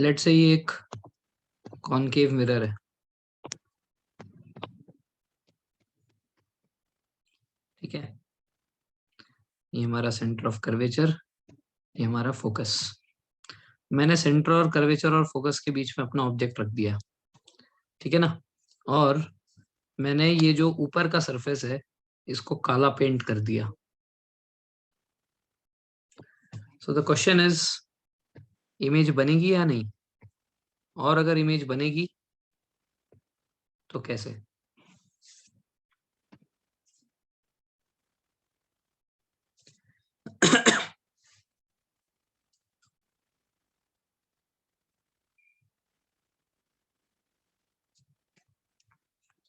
Late से ये एक कॉनकेव मिरर है, ठीक है। ये हमारा सेंटर ऑफ कर्वेचर, ये हमारा फोकस। मैंने सेंटर और कर्वेचर और फोकस के बीच में अपना ऑब्जेक्ट रख दिया, ठीक है ना। और मैंने ये जो ऊपर का सरफेस है इसको काला पेंट कर दिया। So the question is, image बनेगी या नहीं? और अगर इमेज बनेगी तो कैसे?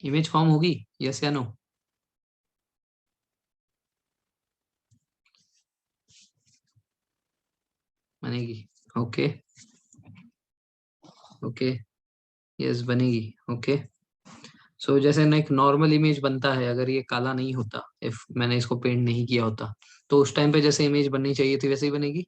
इमेज फॉर्म होगी, यस या नो? बनेगी, ओके ओके, यस बनेगी, ओके। सो जैसे ना एक नॉर्मल इमेज बनता है, अगर ये काला नहीं होता, इफ मैंने इसको पेंट नहीं किया होता, तो उस टाइम पे जैसे इमेज बननी चाहिए थी वैसे ही बनेगी।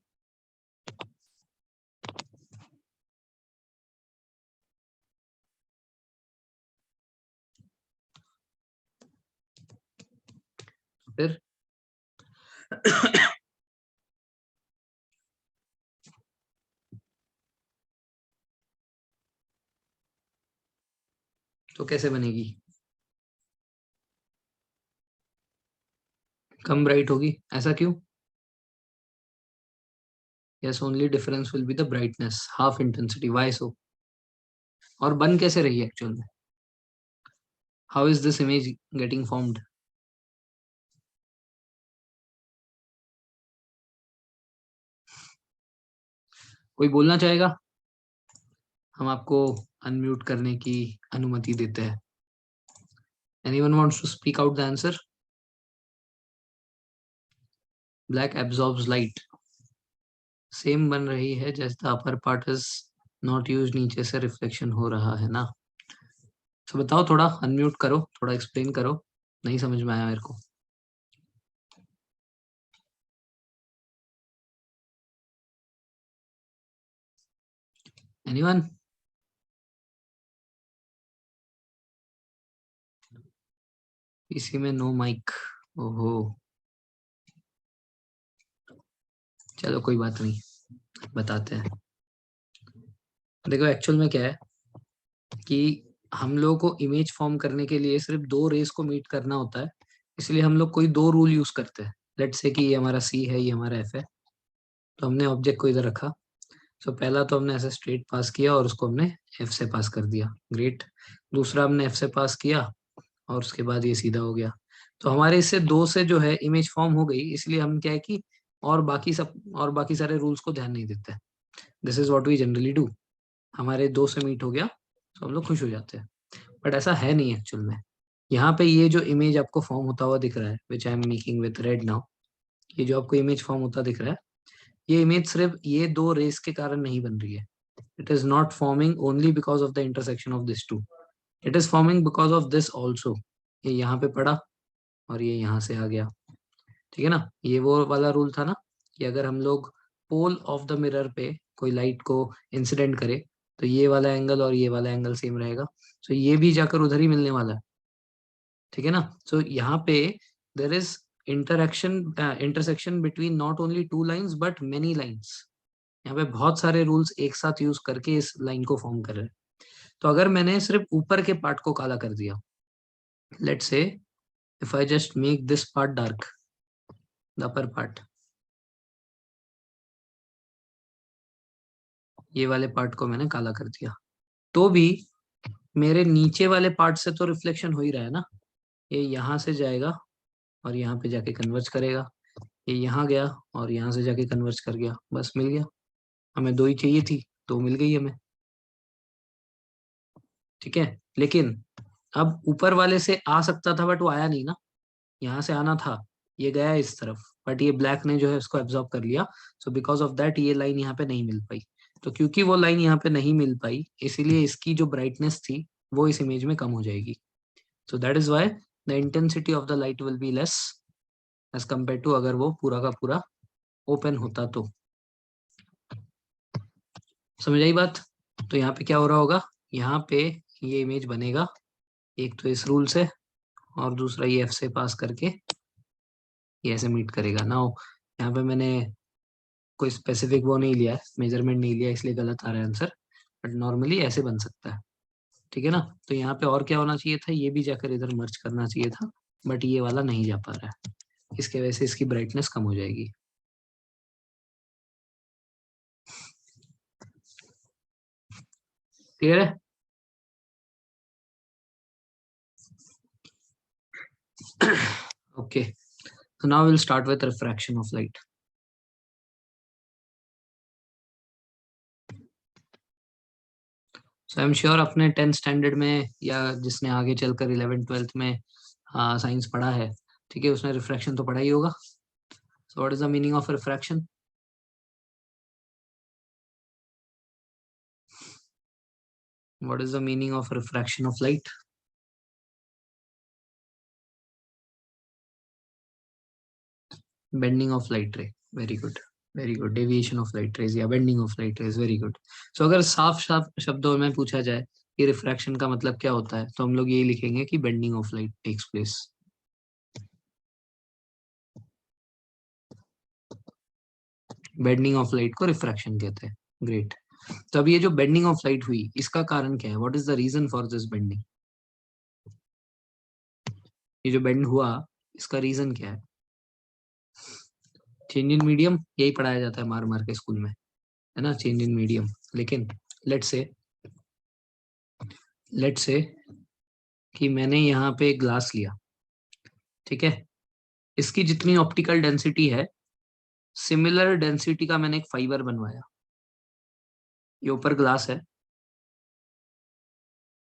फिर तो कैसे बनेगी? कम ब्राइट होगी, ऐसा क्यों? Yes, only difference will be the brightness, half intensity, why so? और बन कैसे रही है एक्चुअल में? How is this image getting formed? कोई बोलना चाहेगा? हम आपको अनम्यूट करने की अनुमति देते हैं। Anyone wants to speak out the answer? Black absorbs light, same बन रही है जैसे the upper part is not use, नीचे से रिफ्लेक्शन हो रहा है ना। तो बताओ, थोड़ा अनम्यूट करो, थोड़ा एक्सप्लेन करो, नहीं समझ में आया मेरे को। एनीवन? पीसी में नो माइक, ओहो। चलो कोई बात नहीं, बताते हैं। देखो एक्चुअल में क्या है कि हम लोगों को इमेज फॉर्म करने के लिए सिर्फ दो रेस को मीट करना होता है, इसलिए हम लोग कोई दो रूल यूज करते हैं। लेट्स से कि ये हमारा सी है, ये हमारा एफ है, तो हमने ऑब्जेक्ट को इधर रखा। सो पहला तो हमने ऐसे स्ट्रेट पास किया और उसको हमने एफ से पास कर दिया, ग्रेट। दूसरा हमने एफ से पास किया और उसके बाद ये सीधा हो गया। तो हमारे इससे दो से जो है इमेज फॉर्म हो गई, इसलिए हम क्या है कि और बाकी सारे रूल्स को ध्यान नहीं देते। This is what we generally do. हमारे दो से मीट हो गया तो हम लोग खुश हो जाते हैं, बट ऐसा है नहीं एक्चुअल में। यहाँ पे ये जो इमेज आपको फॉर्म होता हुआ दिख रहा है, which I am making with red now, ये जो आपको इमेज फॉर्म होता दिख रहा है, ये इमेज सिर्फ ये दो रेस के कारण नहीं बन रही है। It is not forming only because of the intersection of this two, it is forming because of this also. ये यहाँ पे पड़ा और ये यहाँ से आ गया, ठीक है ना। ये वो वाला रूल था ना कि अगर हम लोग पोल ऑफ द मिरर पे कोई लाइट को इंसिडेंट करे तो ये वाला एंगल और ये वाला एंगल सेम रहेगा। सो ये भी जाकर उधर ही मिलने वाला है, ठीक है ना। सो यहाँ पे there is interaction intersection between not only two lines but many lines. यहाँ पे बहुत सारे रूल्स एक साथ यूज करके इस लाइन को फॉर्म कर रहे हैं। तो अगर मैंने सिर्फ ऊपर के पार्ट को काला कर दिया, let's say if I just make this part dark, the upper part, ये वाले पार्ट को मैंने काला कर दिया, तो भी मेरे नीचे वाले पार्ट से तो रिफ्लेक्शन हो ही रहा है ना। ये यहाँ से जाएगा और यहाँ पे जाके कन्वर्ज करेगा, ये यहाँ गया और यहाँ से जाके कन्वर्ज कर गया, बस मिल गया। हमें दो ही चाहिए थी, दो मिल गई हमें, ठीक है। लेकिन अब ऊपर वाले से आ सकता था बट वो आया नहीं ना, यहाँ से आना था, ये गया इस तरफ, बट ये ब्लैक ने जो है उसको एब्जॉर्ब कर लिया। सो बिकॉज ऑफ दैट ये लाइन यहाँ पे नहीं मिल पाई। तो क्योंकि वो लाइन यहाँ पे नहीं मिल पाई, इसीलिए इसकी जो ब्राइटनेस थी वो इस इमेज में कम हो जाएगी। So that is why the intensity of the light will be less as compare to अगर वो पूरा का पूरा ओपन होता तो। समझ आई बात? तो यहाँ पे क्या हो रहा होगा, यहाँ पे ये इमेज बनेगा एक तो इस रूल से, और दूसरा ये एफ से पास करके ये ऐसे मीट करेगा ना। यहाँ पे मैंने कोई स्पेसिफिक वो नहीं लिया, मेजरमेंट नहीं लिया, इसलिए गलत आ रहा है आंसर, बट नॉर्मली ऐसे बन सकता है। ठीक है ना। तो यहाँ पे और क्या होना चाहिए था, ये भी जाकर इधर मर्ज करना चाहिए था, बट ये वाला नहीं जा पा रहा है, इसके वजह से इसकी ब्राइटनेस कम हो जाएगी। क्लियर है? Okay, so now we'll start with refraction of light. So I'm sure अपने 10th स्टैंडर्ड में या जिसने आगे चलकर 11th 12th में साइंस पढ़ा है, ठीक है, उसने रिफ्रैक्शन तो पढ़ा ही होगा। So what is the meaning of refraction? What is the meaning of refraction of light? Bending of light ray. Very good. Very good. Deviation of light rays या bending of light rays, very good. So अगर साफ साफ शब्दों में पूछा जाए कि refraction का मतलब क्या होता है, तो हम लोग यही लिखेंगे कि bending of light takes place. Bending of light को रिफ्रैक्शन कहते हैं। ग्रेट। तो अब ये जो बेंडिंग ऑफ लाइट हुई, इसका कारण क्या है? What is the reason for this bending? ये जो बेंड हुआ, इसका रीजन क्या है? चेंज इन मीडियम, यही पढ़ाया जाता है मार मार के स्कूल में, है ना, चेंज इन मीडियम। लेकिन लेट से कि मैंने यहाँ पे एक ग्लास लिया, ठीक है, इसकी जितनी ऑप्टिकल डेंसिटी है, सिमिलर डेंसिटी का मैंने एक फाइबर बनवाया। ये ऊपर ग्लास है,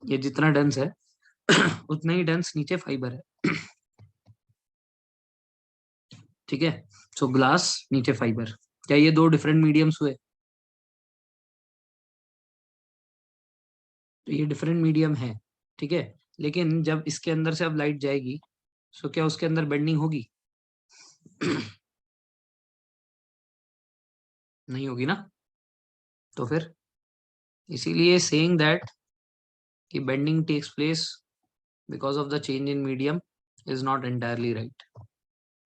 ये जितना डेंस है उतना ही डेंस नीचे फाइबर है। ठीक है। सो ग्लास नीचे फाइबर, क्या ये दो डिफरेंट मीडियम्स हुए? तो ये डिफरेंट मीडियम है, ठीक है। लेकिन जब इसके अंदर से अब लाइट जाएगी, सो क्या उसके अंदर बेंडिंग होगी? नहीं होगी ना। तो फिर इसीलिए सेइंग दैट कि bending takes place because of the change in medium is not entirely right.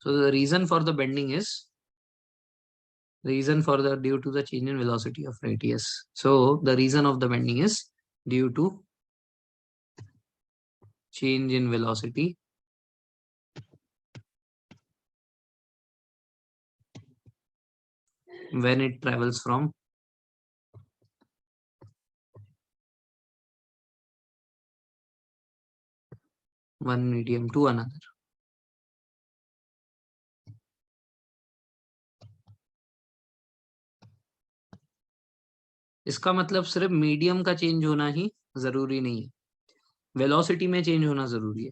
So the reason for the bending is reason for the due to the change in velocity of light. Yes. So the reason of the bending is due to change in velocity when it travels from one medium to another. इसका मतलब सिर्फ medium का change होना ही जरूरी नहीं है, velocity में change होना जरूरी है।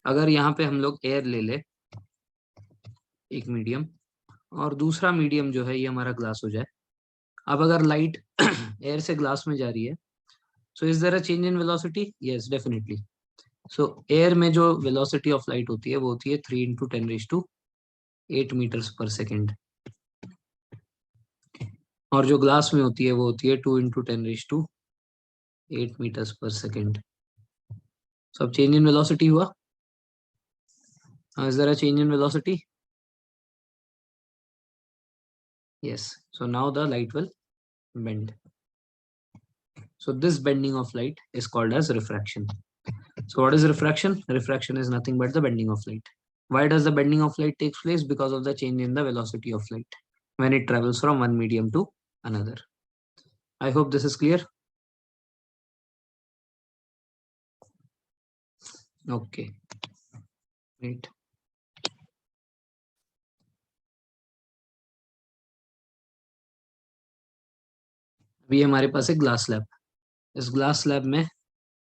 अगर यहाँ पे हम लोग एयर ले ले, एक मीडियम, और दूसरा मीडियम जो है ये हमारा ग्लास हो जाए। अब अगर लाइट एयर से ग्लास में जा रही है, so is there a change in velocity? Yes, definitely. So air में जो वेलोसिटी ऑफ लाइट होती है वो होती है 3 × 10⁸ मीटर्स पर सेकेंड, और जो ग्लास में होती है वो होती है 2 × 10⁸ मीटर्स पर सेकेंड। सो अब चेंज इन वेलोसिटी हुआ। Is there a change in velocity? yes, so now the light will bend. So this bending of light is called as refraction. So what is refraction? Refraction is nothing but the bending of light. Why does the bending of light takes place? Because of the change in the velocity of light when it travels from one medium to another. I hope this is clear. Okay, great. अभी हमारे पास एक glass slab, इस glass slab में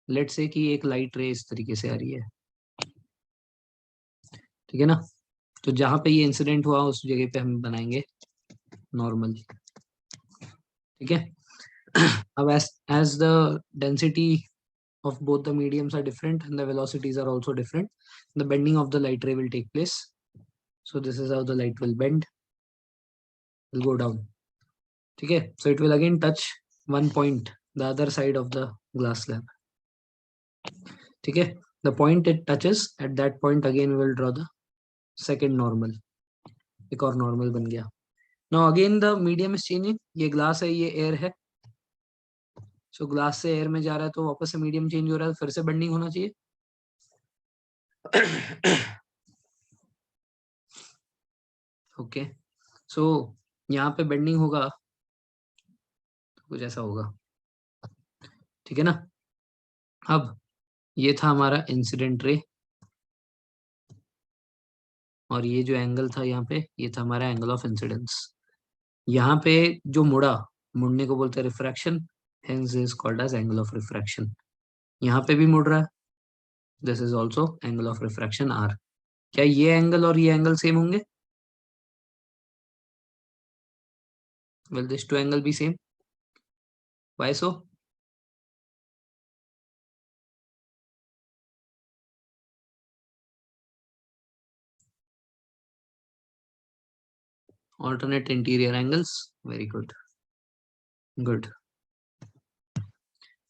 late से कि एक light रे इस तरीके से आ रही है, ठीक है ना। तो जहां पे ये इंसिडेंट हुआ उस जगह पे हम बनाएंगे नॉर्मल, ठीक है। अब as the density of both the mediums are different and the velocities are also different, the bending of the light ray will take place. So this is how the light will bend, will go down, ठीक है। So it will again touch one point the other side of the glass slab. ठीक है, the point it touches, at that point again we will draw the second normal. एक और normal बन गया. Now again the medium is changing. ये glass है, ये air है. So glass से air में जा रहा है तो वापस से medium change हो रहा है, फिर से bending होना चाहिए. ओके, सो यहाँ पे बेंडिंग होगा तो कुछ ऐसा होगा. ठीक है ना. अब ये था हमारा इंसिडेंट रे, और ये जो एंगल था यहाँ पे, ये था हमारा एंगल ऑफ इंसिडेंस. यहाँ पे जो मुड़ने को बोलते हैं refraction, hence is called as angle of refraction. यहाँ पे भी मुड़ रहा है, this is also angle of refraction r. क्या ये एंगल और ये एंगल सेम होंगे? Will this two angle be same? Why so? alternate interior angles, very good, good.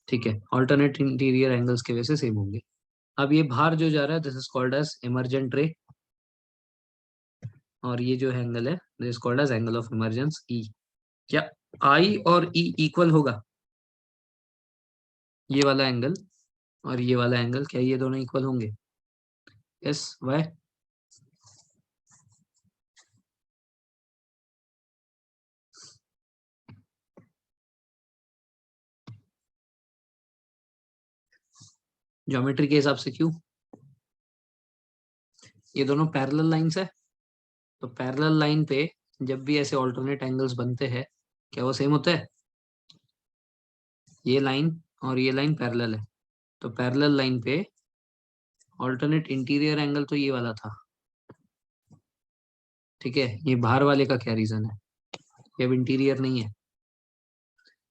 ठीक है, alternate interior angles की वजह से सेम होंगे. अब ये बाहर जो जा रहा है, this is called as emergent ray, और ये जो एंगल है, this is called as angle of emergence e. क्या आई और ई इक्वल होगा? ये वाला एंगल और ये वाला एंगल, क्या ये दोनों इक्वल होंगे? Yes, why? ज्योमेट्री के हिसाब से क्यों? ये दोनों पैरेलल लाइंस है, तो पैरेलल लाइन पे जब भी ऐसे ऑल्टरनेट एंगल्स बनते हैं, क्या वो सेम होता है? ये लाइन और ये लाइन पैरेलल है, तो पैरेलल लाइन पे ऑल्टरनेट इंटीरियर एंगल तो ये वाला था. ठीक है, ये बाहर वाले का क्या रीजन है? ये अब इंटीरियर नहीं है.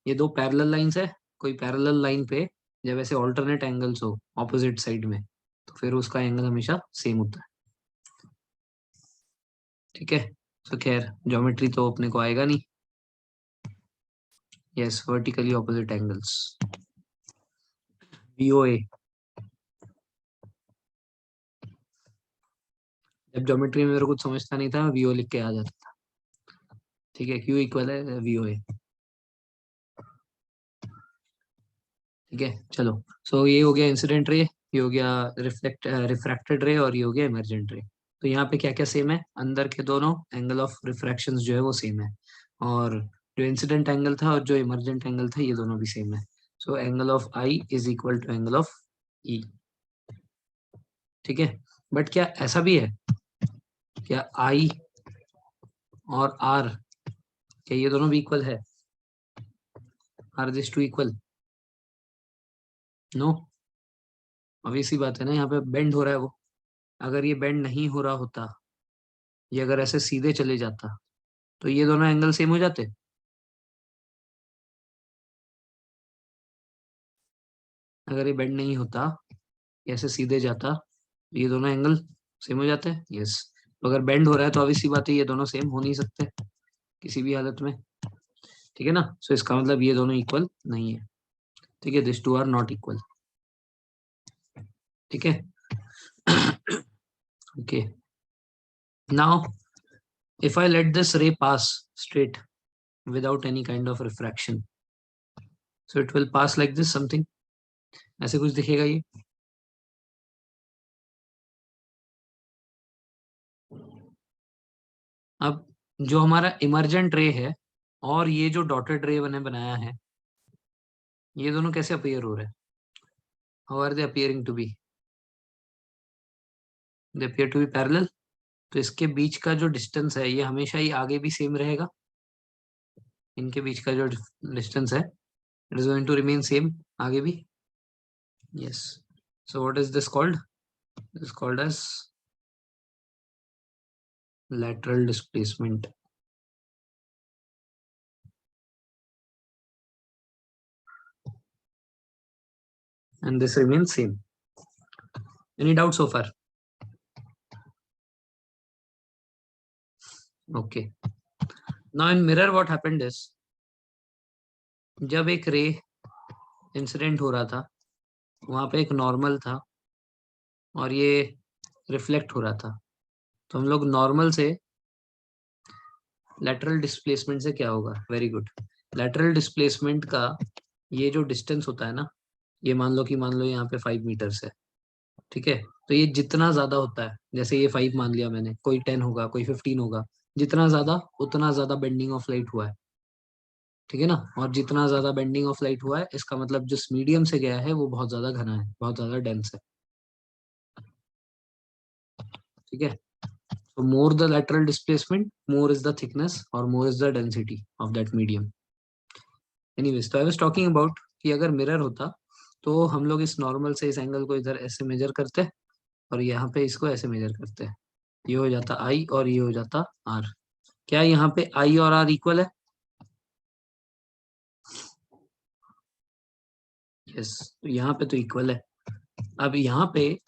ये दो पैरेलल लाइंस है, कोई पैरेलल लाइन पे जब ऐसे ऑल्टरनेट एंगल्स हो ऑपोजिट साइड में, तो फिर उसका एंगल हमेशा सेम होता है. ठीक है, तो खैर ज्योमेट्री तो अपने को आएगा नहीं. Yes, vertically opposite angles, VOA. जब ज्योमेट्री में मेरे को कुछ समझता नहीं था, VO लिख के आ जाता था. ठीक है, Q इक्वल है VOA. ठीक है, चलो. सो ये हो गया इंसिडेंट रे, ये हो गया रिफ्रैक्टेड रे, और ये हो गया इमर्जेंट रे. तो यहाँ पे क्या क्या सेम है? अंदर के दोनों एंगल ऑफ रिफ्रैक्शन जो है वो सेम है, और जो इंसिडेंट एंगल था और जो इमर्जेंट एंगल था, ये दोनों भी सेम है. So angle of i is equal to angle of e. ठीक है, बट क्या ऐसा भी है, क्या आई और आर, क्या ये दोनों भी इक्वल है? Are this two equal? No. Obvious सी बात है ना, यहाँ पे बेंड हो रहा है वो. अगर ये बेंड नहीं हो रहा होता, ये अगर ऐसे सीधे चले जाता, तो ये दोनों एंगल सेम हो जाते. अगर ये बेंड नहीं होता, ऐसे सीधे जाता, तो ये दोनों एंगल सेम हो जाते हैं. यस. तो अगर बेंड हो रहा है तो ऑब्वियस सी बात है, ये दोनों सेम हो नहीं सकते किसी भी हालत में. ठीक है ना. सो इसका मतलब ये दोनों इक्वल नहीं है. ठीक है, this two are not equal. ठीक है. Okay, now if I let this ray pass straight without any kind of refraction, so it will pass like this something. ऐसे कुछ दिखेगा ये. अब जो हमारा इमर्जेंट रे है और ये जो डॉटेड रे मैंने बनाया है, ये दोनों कैसे अपीयर हो रहे हैं? How are they appearing to be? They appear to be parallel. तो इसके बीच का जो डिस्टेंस है, ये हमेशा ही आगे भी सेम रहेगा. इनके बीच का जो डिस्टेंस है, it is going to remain same आगे भी. Yes. So what is this called? This called as lateral displacement. And this remains same. Any doubt so far? Okay. Now in mirror what happened is, जब एक ray incident हो रहा था, वहां पे एक नॉर्मल था और ये रिफ्लेक्ट हो रहा था। तो हम लोग नॉर्मल से लेटरल डिस्प्लेसमेंट से क्या होगा, वेरी गुड, लेटरल डिस्प्लेसमेंट का ये जो डिस्टेंस होता है ना, ये मान लो यहाँ पे 5 मीटर्स है, ठीक है। तो ये जितना ज्यादा होता है, जैसे ये 5 मान लिया मैंने, कोई 10 होगा, कोई 15 होगा, जितना ज्यादा उतना ज्यादा बेंडिंग ऑफ लाइट हुआ है, ठीक है ना। और जितना ज्यादा बेंडिंग ऑफ लाइट हुआ है, इसका मतलब जिस मीडियम से गया है वो बहुत ज्यादा घना है, बहुत ज्यादा डेंस है, ठीक है। So more the lateral displacement, more is the thickness or more is the density of that medium. Anyways, तो I was talking about कि अगर मिरर होता तो हम लोग इस नॉर्मल से इस एंगल को इधर ऐसे मेजर करते हैं और यहाँ पे इसको ऐसे मेजर करते हैं। ये हो जाता आई और ये हो जाता आर। क्या यहाँ पे आई और आर इक्वल है? यस, तो यहाँ पे तो इक्वल है। अब यहाँ पे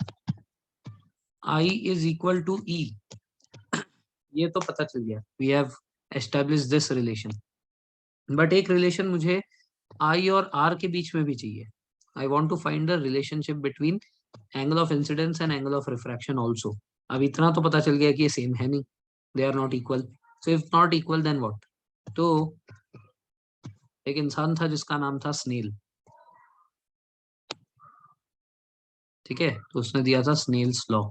i is equal to e, ये तो पता चल गया, we have establish this relation. But एक रिलेशन मुझे आई और आर के बीच में भी चाहिए। I want to find the relationship between angle of incidence and angle of refraction also. अब इतना तो पता चल गया कि ये सेम है नहीं, they are not equal. So if not equal then what? तो एक इंसान था जिसका नाम था स्नेल, ठीक है। तो उसने दिया था स्नेल्स लॉ।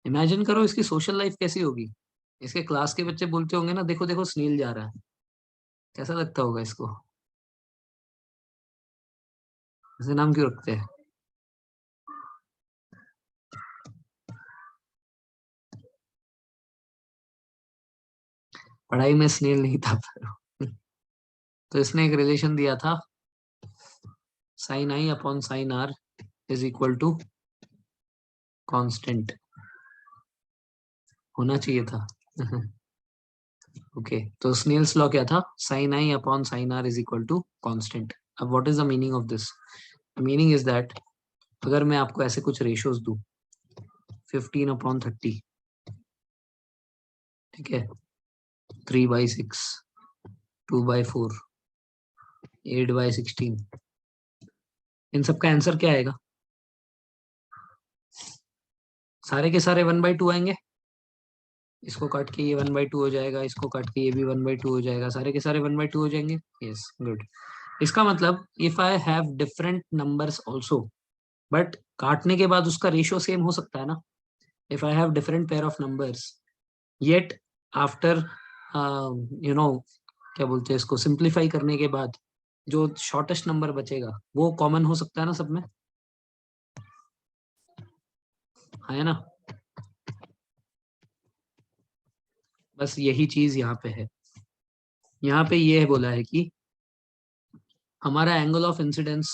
इमेजिन करो इसकी सोशल लाइफ कैसी होगी। इसके क्लास के बच्चे बोलते होंगे ना, देखो देखो स्नेल जा रहा है। कैसा लगता होगा इसको? ऐसे नाम क्यों रखते हैं? पढ़ाई में स्नेल नहीं था पर तो इसने एक रिलेशन दिया था, sine i upon sine r is equal to constant. होना चाहिए था। ओके, तो स्नेल्स लॉ क्या था? Sine i upon sine r is equal to constant. अब what is the meaning of this? Meaning is that अगर मैं आपको ऐसे कुछ रेशियोज दूं, 15/30, ठीक है, 3/6, 2/4, 8/16, इन सब का आंसर क्या आएगा? सारे के सारे 1/2 आएंगे। इसको काट के ये 1/2 हो जाएगा, इसको काट के ये भी 1/2 हो जाएगा, सारे के सारे 1/2 हो जाएंगे। Yes, good. इसका मतलब if I have different numbers also, but काटने के बाद उसका रेशियो सेम हो सकता है ना। If I have different pair of numbers, yet after क्या बोलते हैं इसको, सिंप्लीफाई करने के बाद जो शॉर्टेस्ट नंबर बचेगा वो कॉमन हो सकता है ना सब में, है ना। बस यही चीज यहाँ पे है। यहाँ पे ये है बोला है कि हमारा एंगल ऑफ इंसिडेंस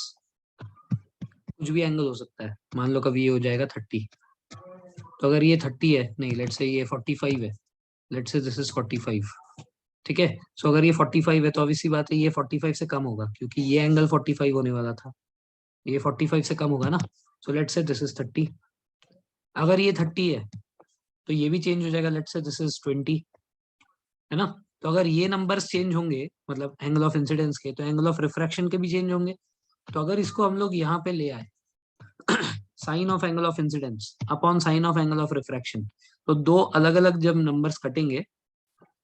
कुछ भी एंगल हो सकता है। मान लो कभी ये हो जाएगा 30, तो अगर ये 30 है, नहीं लेट्स से ये 45 है, लेट्स से दिस इज 45, ठीक है। सो अगर ये 45 है तो obviously बात है ये 45 से कम होगा, क्योंकि ये एंगल 45 होने वाला था, ये 45 से कम होगा ना। सो लेट्स से दिस इज 30। अगर ये 30 है तो ये भी चेंज हो जाएगा, लेट्स से दिस इज 20, है ना। तो अगर ये नंबर्स चेंज होंगे, मतलब एंगल ऑफ इंसिडेंस के, तो एंगल ऑफ रिफ्रैक्शन के भी चेंज होंगे। तो अगर इसको हम लोग यहाँ पे ले आए, sine of angle of incidence upon sine of angle of refraction, तो दो अलग अलग जब नंबर्स कटेंगे,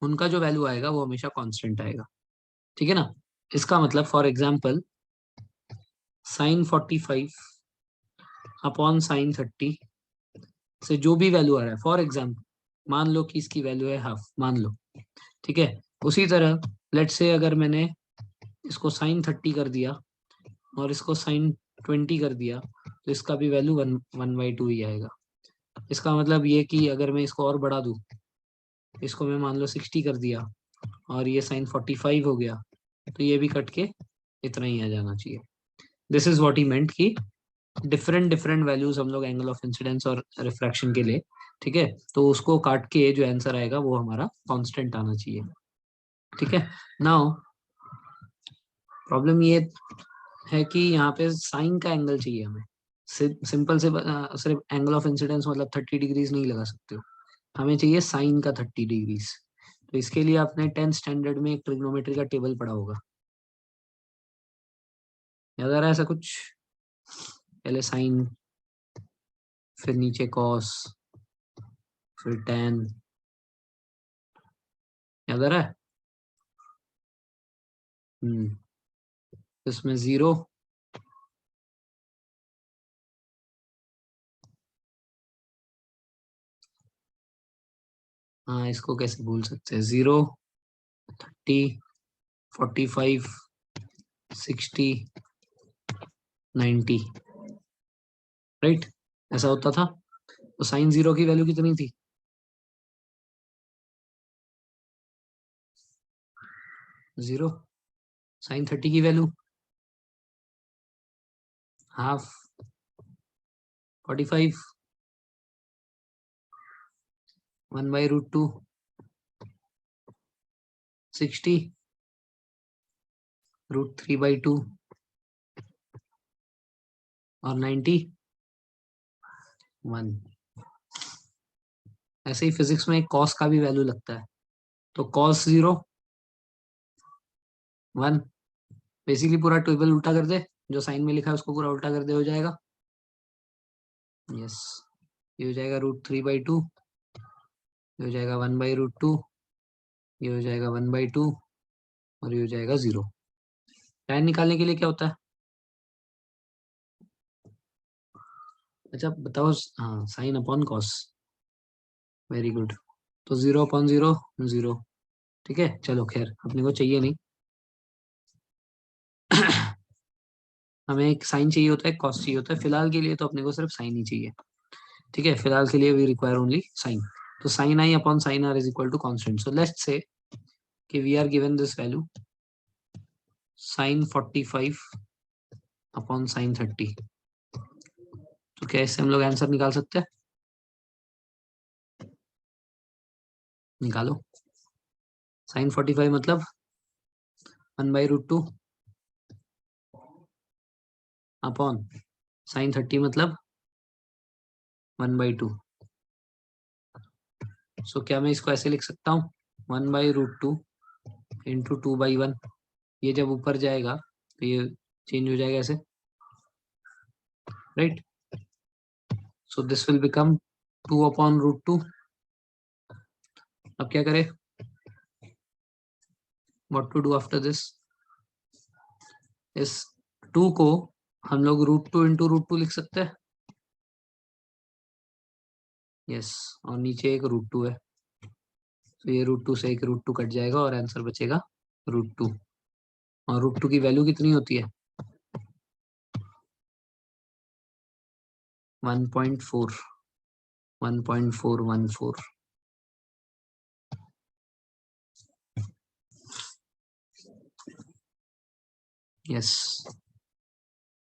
उनका जो वैल्यू आएगा वो हमेशा कांस्टेंट आएगा, ठीक है ना। इसका मतलब for example sine 45 upon sine 30 से जो भी वैल्यू आ रहा है, फॉर एग्जांपल मान लो कि इसकी वैल्यू है हाफ, मान लो, ठीक है। उसी तरह लेट से अगर मैंने इसको साइन 30 कर दिया और इसको साइन 20 कर दिया, तो इसका भी वैल्यू 1/2 ही आएगा। इसका मतलब ये कि अगर मैं इसको और बढ़ा दूं, इसको मैं मान लो 60 कर दिया और ये साइन 45 हो गया, तो ये भी कट के इतना ही आ जाना चाहिए। दिस इज व्हाट ही मेंट कि डिफरेंट डिफरेंट वैल्यूज हम लोग एंगल ऑफ इंसिडेंस और रिफ्रैक्शन के लिए, ठीक है, तो उसको काट के जो आंसर आएगा वो हमारा कांस्टेंट आना चाहिए, ठीक है। नाउ प्रॉब्लम ये है कि यहाँ पे साइन का एंगल चाहिए हमें। सिंपल से सिर्फ एंगल ऑफ इंसिडेंस मतलब 30 डिग्रीज नहीं लगा सकते हो, हमें चाहिए साइन का 30 डिग्रीज। तो इसके लिए आपने 10th स्टैंडर्ड में एक ट्रिग्नोमेट्री का टेबल पढ़ा होगा, याद आ रहा है ऐसा कुछ? पहले साइन, फिर नीचे कॉस, फिर टैन, याद आ रहा है? इसमें 0, हाँ इसको कैसे भूल सकते हैं, 0, 30, 45, 60, 90, राइट, ऐसा होता था। तो साइन 0 की वैल्यू कितनी थी? 0। साइन 30 की वैल्यू हाफ, 45, 1/√2, 60, √3/2 और 90, 1। ऐसे ही फिजिक्स में कॉस का भी वैल्यू लगता है। तो कॉस 0, 1। बेसिकली पूरा टेबल उल्टा कर दे, जो साइन में लिखा है उसको पूरा उल्टा कर दे, हो जाएगा। यस, ये हो जाएगा √3/2, ये हो जाएगा 1/√2, ये हो जाएगा 1/2 और ये हो जाएगा 0। tan निकालने के लिए क्या होता है? अच्छा बताओ, हाँ sine upon cos, very good. तो 0/0, 0, ठीक है। चलो खैर अपने को चाहिए नहीं। हमें एक साइन चाहिए होता है, कॉस चाहिए होता है, फिलहाल के लिए तो अपने को सिर्फ साइन ही चाहिए, ठीक है। फिलहाल के लिए वी रिक्वायर ओनली साइन। तो sine i upon sine r is equal to constant. So let's say कि we are given this value sine 45 upon sine 30। तो क्या इससे हम लोग आंसर निकाल सकते हैं? निकालो। साइन 45 मतलब 1/√2 अपॉन साइन 30 मतलब 1/2। सो क्या मैं इसको ऐसे लिख सकता हूँ, 1/√2 इंटू 2/1। ये जब ऊपर जाएगा तो ये चेंज हो जाएगा ऐसे, right. So this will become 2/√2। अब क्या करें, what to do after this? इस 2 को हम लोग √2 इंटू √2 लिख सकते हैं। यस, और नीचे एक √2 है, तो ये √2 से एक √2 कट जाएगा और आंसर बचेगा √2। और √2 की वैल्यू कितनी होती है? 1.4, 1.414। यस,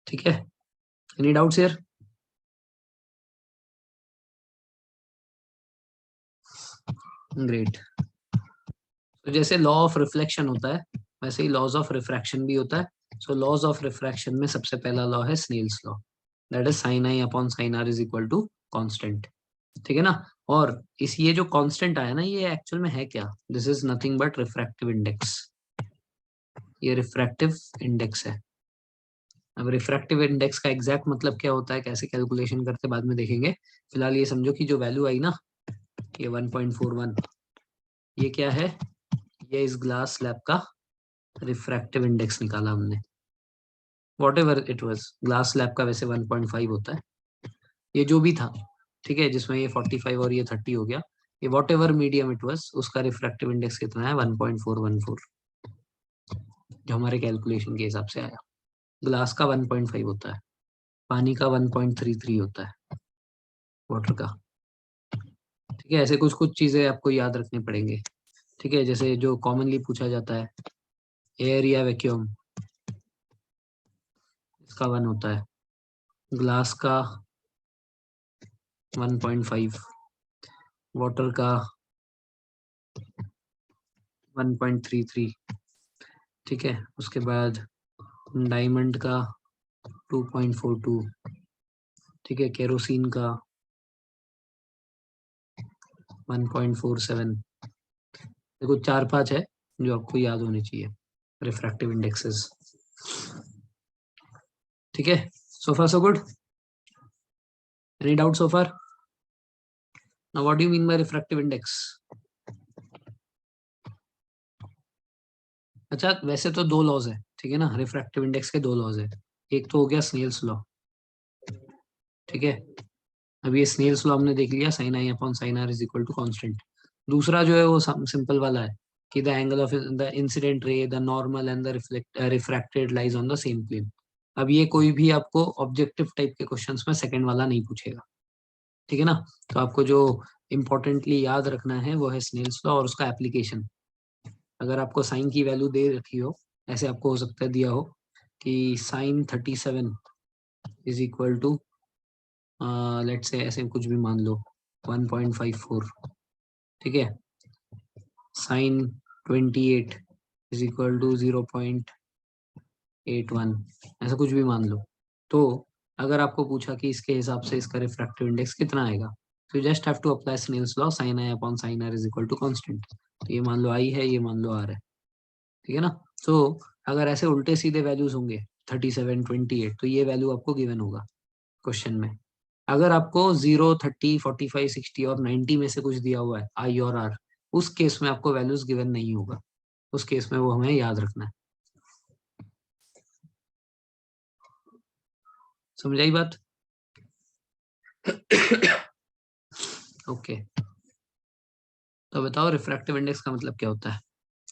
ठीक है। Any doubts here? ग्रेट। तो जैसे लॉ ऑफ रिफ्लेक्शन होता है, वैसे ही लॉज ऑफ रिफ्रैक्शन भी होता है। सो लॉज ऑफ रिफ्रैक्शन में सबसे पहला लॉ है Snell's law, that is sine i upon sine r is equal to constant, ठीक है ना। और इस ये जो कांस्टेंट आया ना, ये एक्चुअल में है क्या? This is nothing but refractive index. ये रिफ्रैक्टिव इंडेक्स है। अब रिफ्रैक्टिव इंडेक्स का एग्जैक्ट मतलब क्या होता है, कैसे कैलकुलेशन करते बाद में देखेंगे। फिलहाल ये समझो कि जो वैल्यू आई ना, ये 1.41, ये क्या है? ये इस ग्लास स्लैब का रिफ्रैक्टिव इंडेक्स निकाला हमने, what ever it was. Glass slab का वैसे 1.5 होता है, ये जो भी था, ठीक है, जिसमें ये 45 और ये 30 हो गया। ये what ever medium it was, उसका रिफ्रैक्टिव इंडेक्स कितना है? 1.414, जो हमारे कैलकुलेशन के हिसाब से आया। ग्लास का 1.5 होता है, पानी का 1.33 होता है, वाटर का, ठीक है। ऐसे कुछ कुछ चीजें आपको याद रखनी पड़ेंगे, ठीक है। जैसे जो कॉमनली पूछा जाता है, एयर या वैक्यूम, इसका 1 होता है। ग्लास का 1.5, वाटर का 1.33, ठीक है। उसके बाद डायमंड का 2.42, ठीक है। केरोसिन का 1.47। देखो 4-5 है जो आपको याद होने चाहिए, रिफ्रैक्टिव इंडेक्सेस। ठीक है, so far so good. Any doubt so far? Now what do you mean by refractive index? अच्छा, वैसे तो दो लॉज है, ठीक है ना, रिफ्रैक्टिव इंडेक्स के दो लॉज है। एक तो हो गया स्नेल्स लॉ, ठीक है, अब ये स्नेल्स लॉ हमने देख लिया, sine i upon sine r is equal to constant. दूसरा जो है वो सिंपल वाला है कि the angle of the incident ray, the normal and the refracted lies on the same plane. अब ये कोई भी आपको ऑब्जेक्टिव टाइप के क्वेश्चंस में सेकंड वाला नहीं पूछेगा, ठीक है ना। तो आपको जो इम्पोर्टेंटली याद रखना है वो है स्नेल्स लॉ और उसका एप्लीकेशन। अगर आपको साइन की वैल्यू दे रखी हो, ऐसे आपको हो सकता है दिया हो कि sine 37 is equal to, let's say ऐसे कुछ भी मान लो 1.54, ठीक है, साइन 28 इज इक्वल टू 0.81, ऐसा कुछ भी मान लो। तो अगर आपको पूछा कि इसके हिसाब से इसका रिफ्रैक्टिव इंडेक्स कितना आएगा, तो you just have to apply Snell's law, sine i upon sine r is equal to constant. तो ये मान लो आई है, ये मान लो आर है, ठीक है ना। तो अगर ऐसे उल्टे सीधे वैल्यूज होंगे 37 28, तो ये वैल्यू आपको गिवन होगा क्वेश्चन में। अगर आपको 0 30 45 60 और 90 में से कुछ दिया हुआ है आई और आर, उस केस में आपको वैल्यूज गिवन नहीं होगा, उस केस में वो हमें याद रखना है। समझ आई बात? ओके, तो बताओ रिफ्रैक्टिव इंडेक्स का मतलब क्या होता है?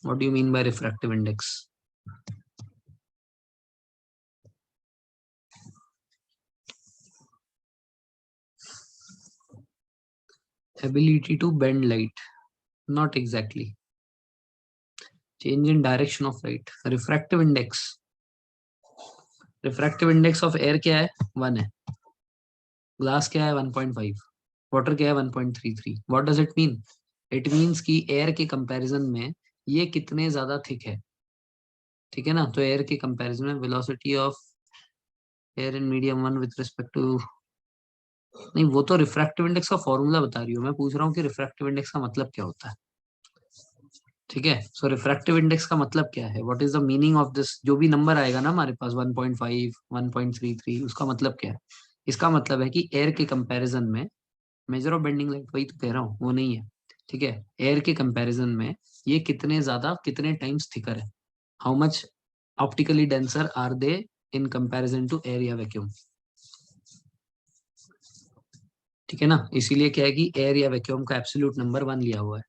What do you mean by refractive index? Ability to bend light, not exactly, change in direction of light. Refractive index, refractive index of air क्या है? 1 है, ग्लास क्या है? 1.5, वाटर क्या है? 1.33। What does it mean? It means कि air के comparison में ये कितने ज्यादा थिक है, ठीक है ना। तो एयर के कंपैरिजन में velocity of air in medium one with respect to, नहीं वो तो रिफ्रैक्टिव इंडेक्स का फॉर्मूला बता रही हूँ, मैं पूछ रहा हूँ कि रिफ्रैक्टिव इंडेक्स का मतलब क्या होता है, ठीक है। सो रिफ्रैक्टिव इंडेक्स का मतलब क्या है, what is the meaning of this? जो भी नंबर आएगा ना हमारे पास 1.5 1.33, उसका मतलब क्या है? इसका मतलब है कि एयर के कंपैरिजन में, मेजर ऑफ बेंडिंग लाइट वही तो कह रहा हूँ, वो नहीं है, ठीक है। एयर के कंपैरिजन में ये कितने ज्यादा, कितने टाइम्स थिकर है, how much optically denser are they in comparison to air या वैक्यूम, ठीक है ना। इसीलिए क्या है कि एयर या वैक्यूम का एब्सोल्यूट नंबर 1 लिया हुआ है,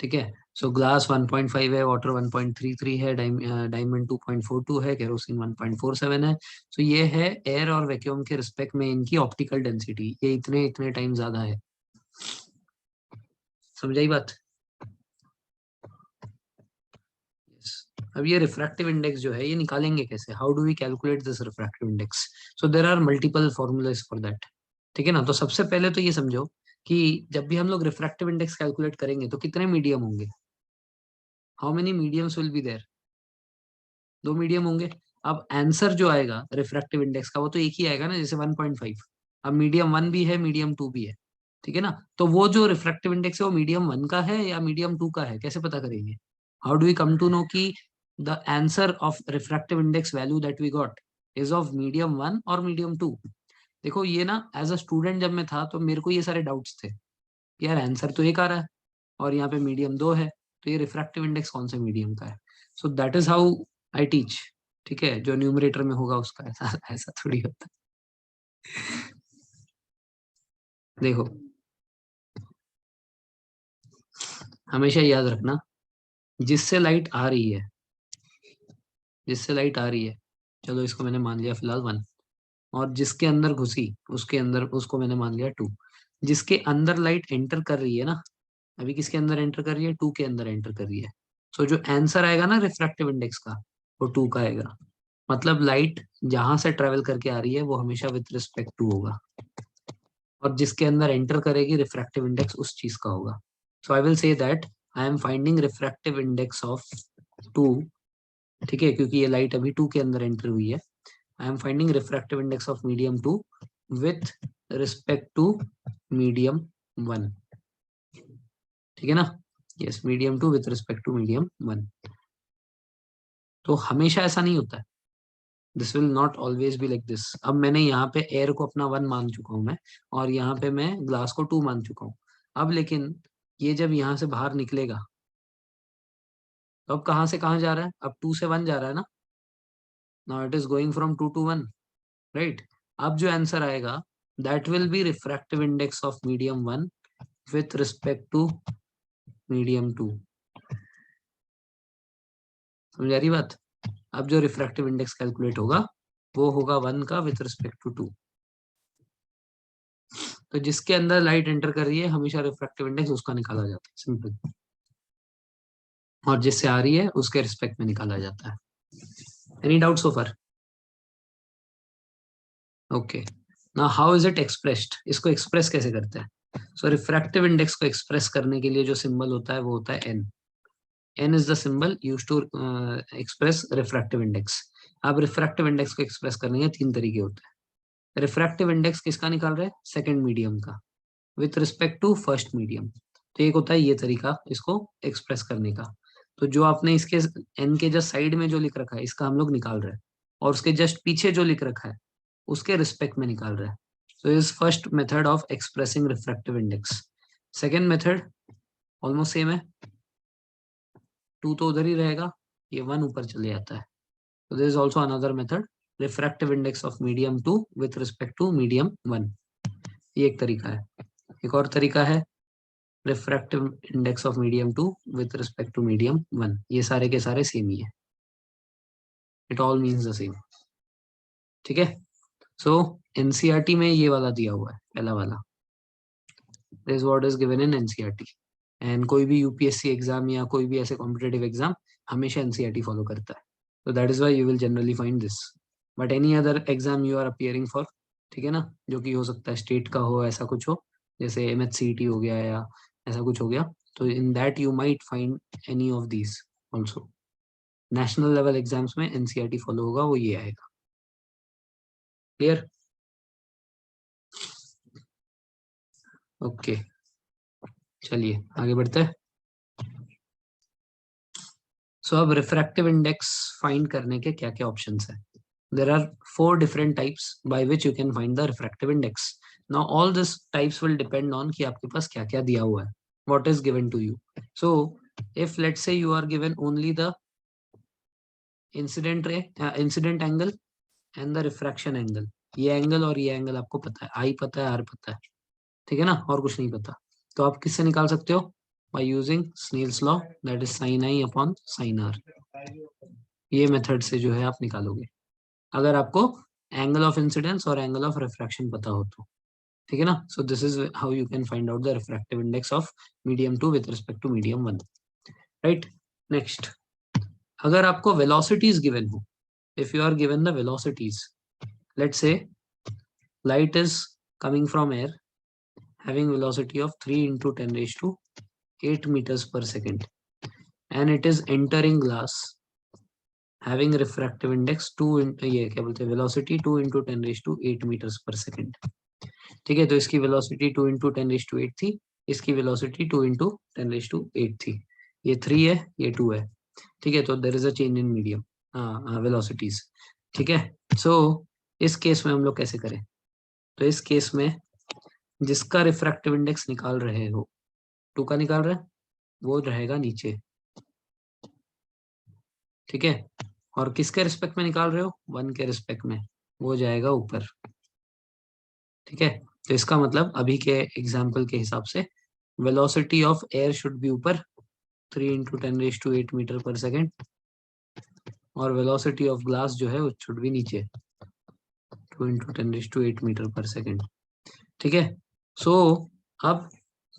ठीक है। सो ग्लास 1.5 है, वाटर 1.33 है, डायमंड 2.42 है, केरोसिन 1.47 है। सो ये है एयर और वैक्यूम के रिस्पेक्ट में इनकी ऑप्टिकल डेंसिटी, ये इतने इतने टाइम ज्यादा है। समझाई बात? Yes. अब ये रिफ्रैक्टिव इंडेक्स जो है ये निकालेंगे कैसे? How do we calculate this refractive index? So there are multiple formulas for that, ठीक है ना। तो सबसे पहले तो ये समझो कि जब भी हम लोग रिफ्रैक्टिव इंडेक्स कैलकुलेट करेंगे तो कितने मीडियम होंगे? How many mediums will be there? दो मीडियम होंगे। अब आंसर जो आएगा रिफ्रैक्टिव इंडेक्स का वो तो एक ही आएगा ना, जैसे 1.5। अब मीडियम 1 भी है, मीडियम 2 भी है, ठीक है ना। तो वो जो रिफ्रैक्टिव इंडेक्स है वो मीडियम 1 का है या मीडियम 2 का है, कैसे पता करेंगे? How do we come to know कि the answer of refractive index value that we got is of medium 1 और मीडियम 2? देखो ये ना, एज अ स्टूडेंट जब मैं था तो मेरे को ये सारे डाउट्स थे, यार आंसर तो एक आ रहा है और यहाँ पे मीडियम 2 है, तो ये रिफ्रैक्टिव इंडेक्स कौन से मीडियम का है? सो that is how I teach, ठीक है। जो न्यूमरेटर में होगा उसका ऐसा ऐसा थोड़ी होता है। देखो, हमेशा याद रखना, जिससे लाइट आ रही है, जिससे लाइट आ रही है, चलो इसको मैंने मान लिया फिलहाल 1, और जिसके अंदर घुसी उसके अंदर, उसको मैंने मान लिया 2। जिसके अंदर लाइट एंटर कर रही है ना, अभी किसके अंदर एंटर कर रही है? 2 के अंदर एंटर कर रही है। सो जो आंसर आएगा ना रिफ्रैक्टिव इंडेक्स का, वो 2 का आएगा। मतलब लाइट जहां से ट्रेवल करके आ रही है वो हमेशा विथ रिस्पेक्ट टू होगा, और जिसके अंदर एंटर करेगी रिफ्रैक्टिव इंडेक्स उस चीज का होगा। So I will say that I am finding refractive index of 2, ठीक है, क्योंकि ये लाइट अभी 2 के अंदर एंटर हुई है। I am finding refractive index of medium 2 with respect to medium 1, ठीक है ना। Yes, medium 2 with respect to medium 1। तो हमेशा ऐसा नहीं होता है, this will not always be like this. अब मैंने यहाँ पे एयर को अपना 1 मान चुका हूं मैं, और यहाँ पे मैं ग्लास को 2 मान चुका हूँ। अब लेकिन ये जब यहाँ से बाहर निकलेगा, तो अब कहाँ से कहाँ जा रहा है? अब 2 से 1 जा रहा है ना। Now it is going from 2 to 1, right. अब जो आंसर आएगा, that will be refractive index of medium 1 with respect to medium 2। समझ आ रही बात? अब जो रिफ्रैक्टिव इंडेक्स कैलकुलेट होगा वो होगा 1 का विथ रिस्पेक्ट टू 2। तो जिसके अंदर लाइट एंटर कर रही है हमेशा रिफ्रैक्टिव इंडेक्स उसका निकाला जाता है, सिंपल। और जिससे आ रही है उसके रिस्पेक्ट में निकाला जाता है। Any doubt so far? Okay, now how is it expressed? इसको एक्सप्रेस कैसे करते हैं? सो रिफ्रैक्टिव इंडेक्स को एक्सप्रेस करने के लिए जो सिंबल होता है वो होता है n. N is the symbol use to express refractive index. अब रिफ्रैक्टिव इंडेक्स को एक्सप्रेस करने के 3 तरीके होते हैं। रिफ्रैक्टिव इंडेक्स किसका निकाल रहे हैं? सेकेंड मीडियम का with respect to first medium. तो एक होता है ये तरीका इसको एक्सप्रेस करने का। तो जो आपने इसके एन के जस्ट साइड में जो लिख रखा है इसका हम लोग निकाल रहे हैं, और उसके जस्ट पीछे जो लिख रखा है उसके रिस्पेक्ट में निकाल रहे हैं। तो is first method of expressing refractive index. Second method almost same है, 2 तो उधर ही रहेगा, ये 1 ऊपर चले जाता है। तो this is also another method, refractive index of medium 2 with respect to medium 1। ये एक तरीका है। एक और तरीका है refractive index of medium 2 with respect to medium 1। ये सारे के सारे सेम ही है, it all means the same. ठीक है। सो एनसीईआरटी में ये वाला दिया हुआ है, पहला वाला, this what is given in NCERT. And कोई भी यूपीएससी एग्जाम या कोई भी ऐसे कॉम्पिटेटिव एग्जाम हमेशा एनसीईआरटी फॉलो करता है। तो that is why you will generally find this. But any other exam you are appearing for, ठीक है ना, जो कि हो सकता है स्टेट का हो, ऐसा कुछ हो, जैसे एमएचसीईटी हो गया या ऐसा कुछ हो गया, तो in that you might find any of these also. National level exams में एनसीईआरटी फॉलो होगा, वो ये आएगा। क्लियर? ओके, चलिए आगे बढ़ते हैं। सो अब रिफ्रैक्टिव इंडेक्स फाइंड करने के क्या क्या ऑप्शंस हैं? There are 4 different types by which you can find the refractive index. Now all these types will depend on कि आपके पास क्या क्या दिया हुआ है, what is given to you. So if let's say you are given only the incident ray, incident angle and the refraction angle, ये angle और ये एंगल आपको पता है, आई पता है, आर पता है, ठीक है ना, और कुछ नहीं पता, तो आप किससे निकाल सकते हो? by using Snell's law, that is sin I upon sin r। ये मेथड से जो है आप निकालोगे, अगर आपको एंगल ऑफ इंसिडेंस और एंगल ऑफ रिफ्रैक्शन पता हो तो, ठीक है ना। So this is how you can find out the refractive index of medium 2 with respect to medium 1, right. Next, अगर आपको वेलोसिटीज गिवन हो, if you are given the velocities, let's say light is coming from air having velocity of 3 into 10 raised to 8 meters per second and it is entering glass having refractive index 2 into, ये क्या बोलते हैं, velocity 2 into 10 raised to 8 meters per second। ठीक है, तो इसकी velocity 2 into 10 raised to 8 थी, इसकी वेलोसिटी 2 into 10 raised to 8 थी, ये 3 है, ये 2 है, ठीक है। तो there is a change in medium, हाँ वेलोसिटीज, ठीक है। सो इस केस में हम लोग कैसे करें? तो इस केस में जिसका रिफ्रैक्टिव इंडेक्स निकाल रहे हो, 2 का निकाल रहे हैं, वो रहेगा नीचे, ठीक है। और किसके रिस्पेक्ट में निकाल रहे हो? 1 के रिस्पेक्ट में, वो जाएगा ऊपर, ठीक है। तो इसका मतलब अभी के एग्जाम्पल के हिसाब से velocity of air should be ऊपर 3 into 10 raised to 8 मीटर पर सेकेंड, और वेलोसिटी ऑफ ग्लास जो है वो शुड बी नीचे 2 into 10 raised to 8 मीटर पर सेकेंड, ठीक है। सो अब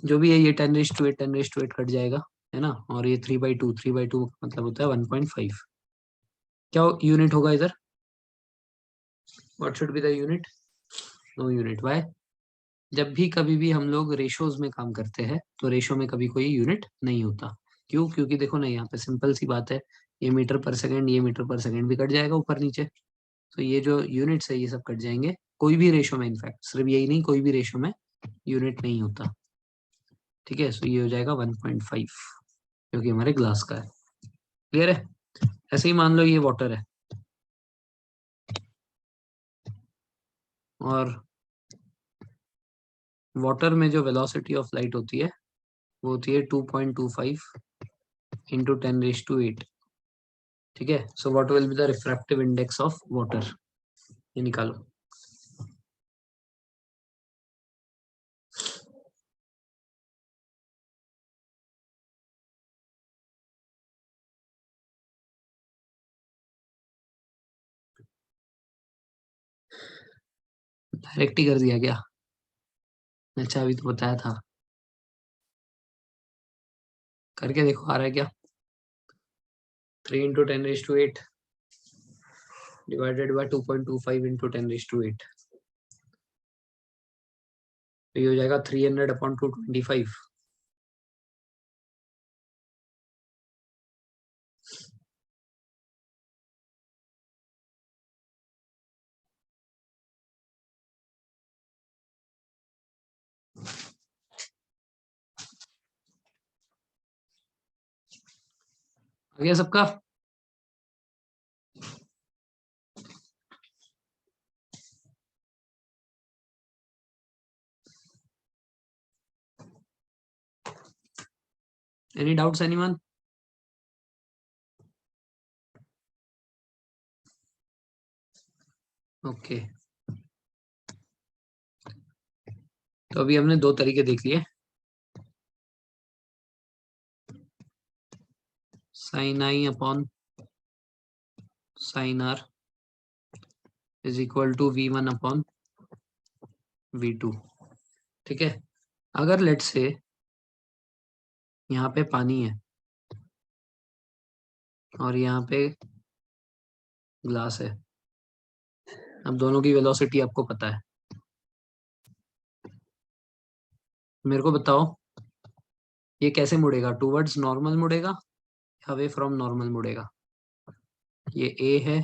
जो भी है ये 10 raised to 8 10 raised to 8 cut जाएगा, है ना, और ये 3/2 3/2 मतलब होता है 1.5। क्या यूनिट होगा इधर? What should be the unit? No unit. Why? जब भी कभी भी हम लोग रेशोज में काम करते हैं तो रेशो में कभी कोई यूनिट नहीं होता। क्यों? क्योंकि देखो ना, यहाँ पे सिंपल सी बात है, ये मीटर पर सेकंड, ये मीटर पर सेकंड भी कट जाएगा ऊपर नीचे, तो ये जो यूनिट्स है ये सब कट जाएंगे। कोई भी रेशो में, इनफैक्ट सिर्फ यही नहीं, कोई भी रेशो में यूनिट नहीं होता, ठीक है। सो ये हो जाएगा 1.5 जो कि हमारे ग्लास का है। क्लियर है? ऐसे ही मान लो ये वाटर है, और वाटर में जो वेलोसिटी ऑफ लाइट होती है वो होती है 2.25 इंटू 10⁸ ठीक है। So what will be the refractive index of water, ये निकालो। डायरेक्ट ही कर दिया क्या? अच्छा अभी तो बताया था, करके देखो आ रहा है क्या। 3 इंटू 10⁸ डिवाइडेड बाय 2.25 इंटू 10⁸ तो ये हो जाएगा 300/225। आ गया सबका? Any doubts anyone? ओके, तो अभी हमने दो तरीके देख लिए, sine i upon sine r is equal to V1 upon V2। ठीक है, अगर लेट से यहाँ पे पानी है और यहाँ पे ग्लास है, अब दोनों की वेलोसिटी आपको पता है, मेरे को बताओ ये कैसे मुड़ेगा, टूवर्ड्स नॉर्मल मुड़ेगा, अवे फ्रॉम नॉर्मल मुड़ेगा? ये ए है,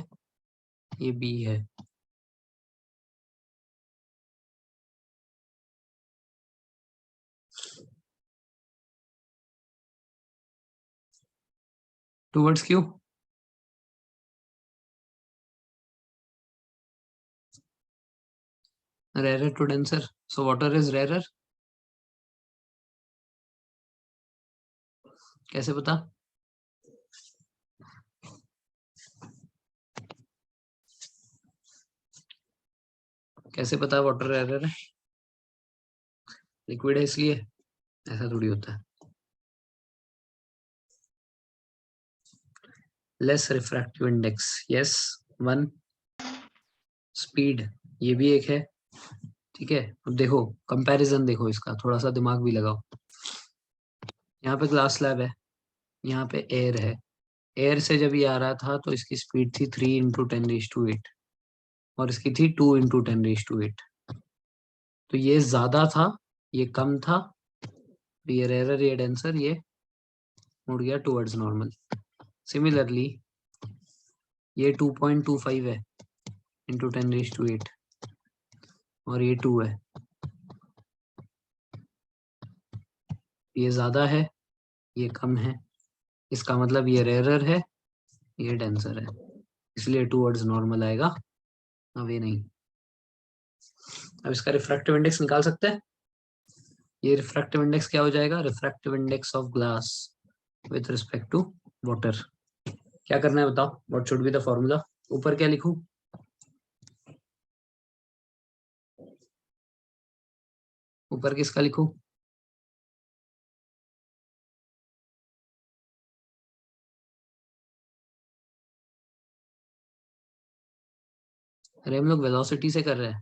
ये बी है, टूवर्ड्स क्यों? Rarer to denser, so water is rarer. कैसे पता? कैसे पता वाटर रेरर है? लिक्विड है इसलिए? ऐसा थोड़ी होता है। Less refractive index, yes. One, speed, ये भी एक है। ठीक है, अब देखो कंपैरिजन, देखो इसका थोड़ा सा दिमाग भी लगाओ। यहाँ पे ग्लास स्लैब है, यहाँ पे एयर है, एयर से जब ये आ रहा था तो इसकी स्पीड थी 3 × 10⁸ और इसकी थी 2 × 10⁸। तो ये ज्यादा था, ये कम था, तो ये रेरर, ये डेंसर, ये मुड़ गया टुवर्ड्स नॉर्मल। सिमिलरली ये 2.25 है इंटू 10⁸ और ये 2 है, ये ज्यादा है, ये कम है, इसका मतलब ये रेरर है, ये डेंसर है, इसलिए टुवर्ड्स नॉर्मल आएगा, अब ये नहीं। अब इसका रिफ्रैक्टिव इंडेक्स निकाल सकते हैं। ये रिफ्रैक्टिव इंडेक्स क्या हो जाएगा, refractive index of glass with respect to water. क्या करना है बताओ, what should be the formula? ऊपर क्या लिखूं? ऊपर किसका लिखूं? अरे हम लोग वेलोसिटी से कर रहे हैं,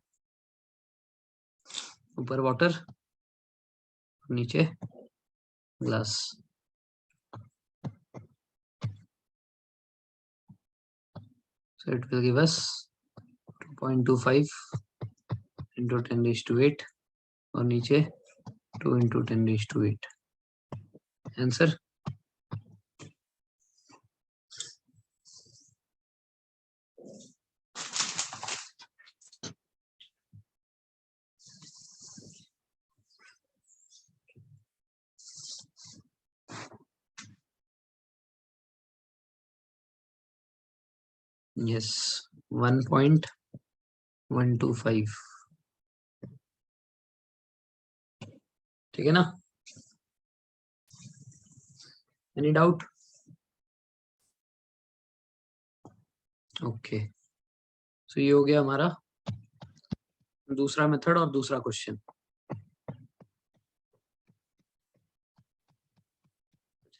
ऊपर वाटर, नीचे glass. So it will give us 2.25 into 10⁸ और नीचे 2 into 10⁸। आंसर? यस, 1.125। ठीक है ना? Any doubt? ओके, सो ये हो गया हमारा दूसरा मेथड और दूसरा क्वेश्चन।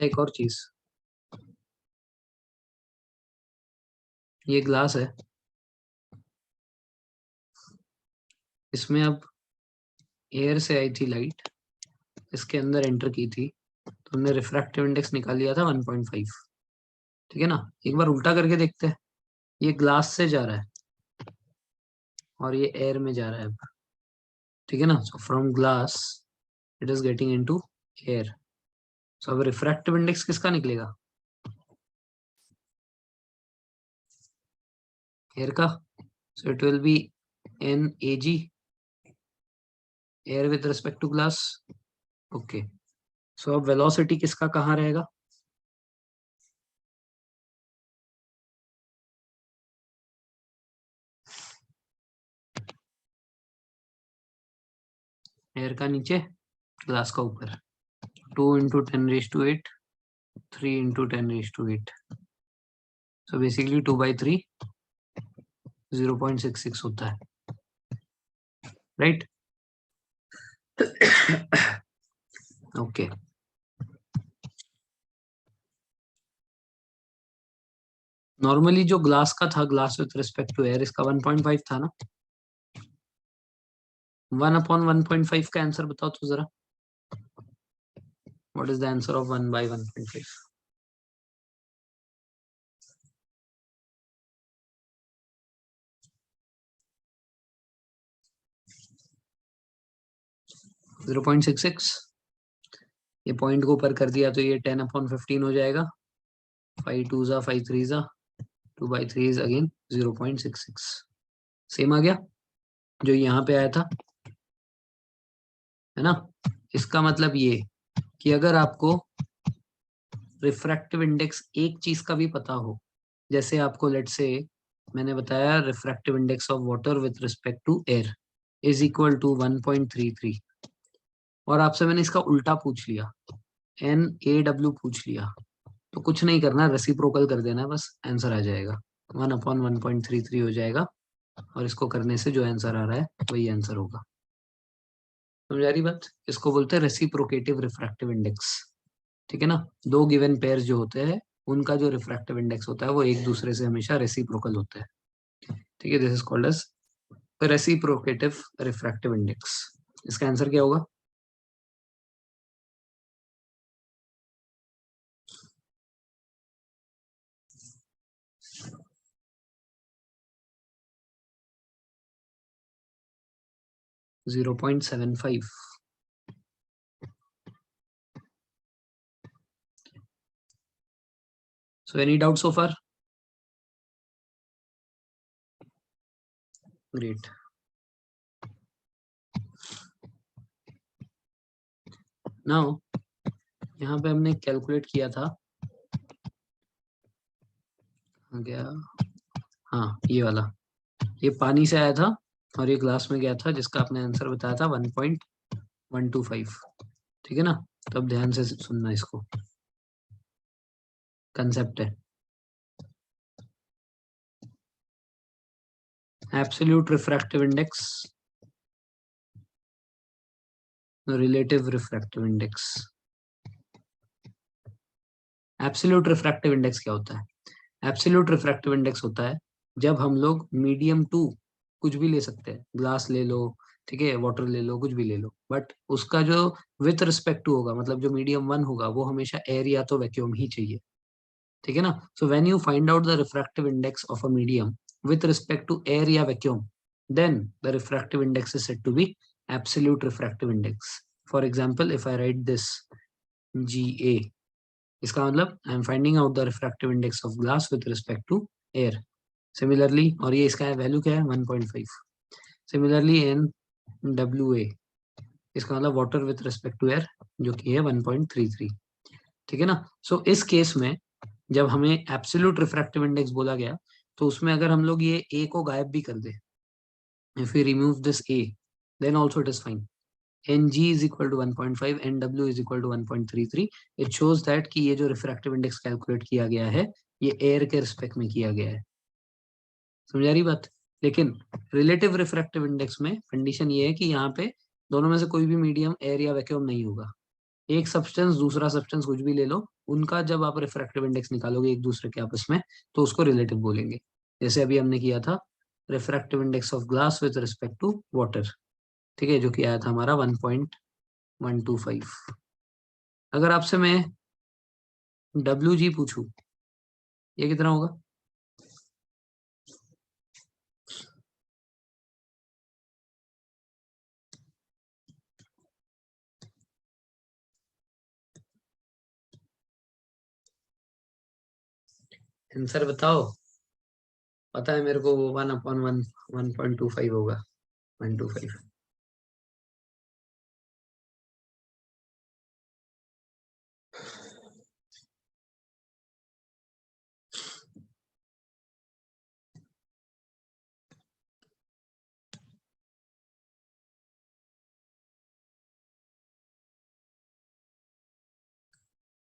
एक और चीज, ये ग्लास है, इसमें अब एयर से आई थी लाइट, इसके अंदर एंटर की थी, तो हमने रिफ्रैक्टिव इंडेक्स निकाल लिया था 1.5। ठीक है ना? एक बार उल्टा करके देखते हैं। ये ग्लास से जा रहा है और ये एयर में जा रहा है अब। ठीक है ना? So from glass it is getting into air. So अब रिफ्रैक्टिव इंडेक्स किसका निकलेगा? एयर का। So it will be n a g, air with respect to glass. Okay, so अब वेलोसिटी किसका कहाँ रहेगा? एयर का नीचे, ग्लास का ऊपर। 2 × 10⁸, 3 × 10⁸। सो बेसिकली 2/3, 0.66 होता है, राइट? ओके, नॉर्मली जो ग्लास का था, glass with respect to air, इसका 1.5 था ना? 1/1.5 का आंसर बताओ तो जरा। What is the answer of 1/1.5? 0.66। ये पॉइंट को ऊपर कर दिया तो ये 10/15 हो जाएगा। 5 2 जा 5 3 जा, 2/3 इज अगेन 0.66। सेम आ गया जो यहाँ पे आया था, है ना? इसका मतलब ये कि अगर आपको रिफ्रैक्टिव इंडेक्स एक चीज का भी पता हो, जैसे आपको लेट से मैंने बताया refractive index of water with respect to air is equal to 1.33, और आपसे मैंने इसका उल्टा पूछ लिया, NaW पूछ लिया, तो कुछ नहीं करना, रेसिप्रोकल कर देना, बस आंसर आ जाएगा। 1/1.33 हो जाएगा, और इसको करने से जो आंसर आ रहा है वही आंसर होगा। समझ आ रही बात? इसको बोलते हैं रेसिप्रोकेटिव रिफ्रैक्टिव इंडेक्स। ठीक है ना? दो गिवन पेयर जो होते हैं उनका जो रिफ्रैक्टिव इंडेक्स होता है वो एक दूसरे से हमेशा रेसिप्रोकल होता है। ठीक है, this is called as reciprocative refractive index. इसका आंसर क्या होगा? (0.75). So any doubt so far? Great. Now यहाँ पे हमने कैलकुलेट किया था, आ गया, हाँ ये वाला, ये पानी से आया था और ये ग्लास में गया था, जिसका आपने आंसर बताया था 1.125। ठीक है ना? तो अब ध्यान से सुनना, इसको कंसेप्ट है absolute refractive index, relative refractive index. Absolute refractive index क्या होता है? एब्सोल्यूट रिफ्रैक्टिव इंडेक्स होता है जब हम लोग मीडियम टू, कुछ भी ले सकते हैं, ग्लास ले लो, ठीक है, वाटर ले लो, कुछ भी ले लो, बट उसका जो विथ रिस्पेक्ट टू होगा, मतलब जो मीडियम वन होगा, वो हमेशा एयर या तो वैक्यूम ही चाहिए। ठीक है ना? So when you find out the refractive index of a medium with respect to air या vacuum, then the refractive index is said to be absolute refractive index. For example, if I write this GA, इसका मतलब I am finding out the refractive index of glass with respect to air. Similarly, और ये इसका value क्या है? 1.5। Similarly N W A, इसका मतलब water with respect to air, जो कि है 1.33। ठीक है ना? सो इस केस में जब हमें एब्सोल्यूट रिफ्रैक्टिव इंडेक्स बोला गया, तो उसमें अगर हम लोग ये ए को गायब भी कर दे, if we remove this a, then also it is fine. Ng is equal to 1.5, Nw is equal to 1.33. It shows that कि ये जो रिफ्रैक्टिव इंडेक्स कैलकुलेट किया गया है ये एयर के रिस्पेक्ट में किया गया है। समझ आ रही बात? लेकिन रिलेटिव रिफ्रैक्टिव इंडेक्स में कंडीशन ये है कि यहाँ पे दोनों में से कोई भी मीडियम एयर या वैक्यूम नहीं होगा। एक सब्सटेंस दूसरा सब्सटेंस कुछ भी ले लो, उनका जब आप रिफ्रैक्टिव इंडेक्स निकालोगे एक दूसरे के आपस में तो उसको रिलेटिव बोलेंगे। जैसे अभी हमने किया था refractive index of glass with respect to water, ठीक है, जो कि आया था हमारा 1.125। अगर आपसे मैं WG पूछूं ये कितना होगा? आंसर बताओ। पता है मेरे को वो 1/1 1.25 होगा, 125।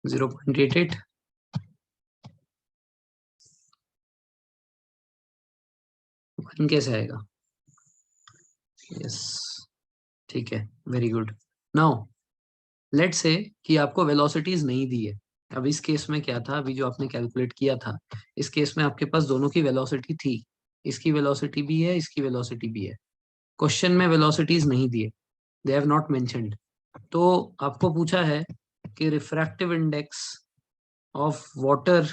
0.88। 1 कैसे आएगा? यस, ठीक है, very good. Now let's say कि आपको वेलोसिटीज नहीं दी है। अब इस केस में क्या था, अभी जो आपने कैलकुलेट किया था इस केस में आपके पास दोनों की वेलोसिटी थी, इसकी वेलोसिटी भी है इसकी वेलोसिटी भी है। क्वेश्चन में वेलोसिटीज नहीं दिए, दे हैव नॉट मेंशन्ड। तो आपको पूछा है कि refractive index of water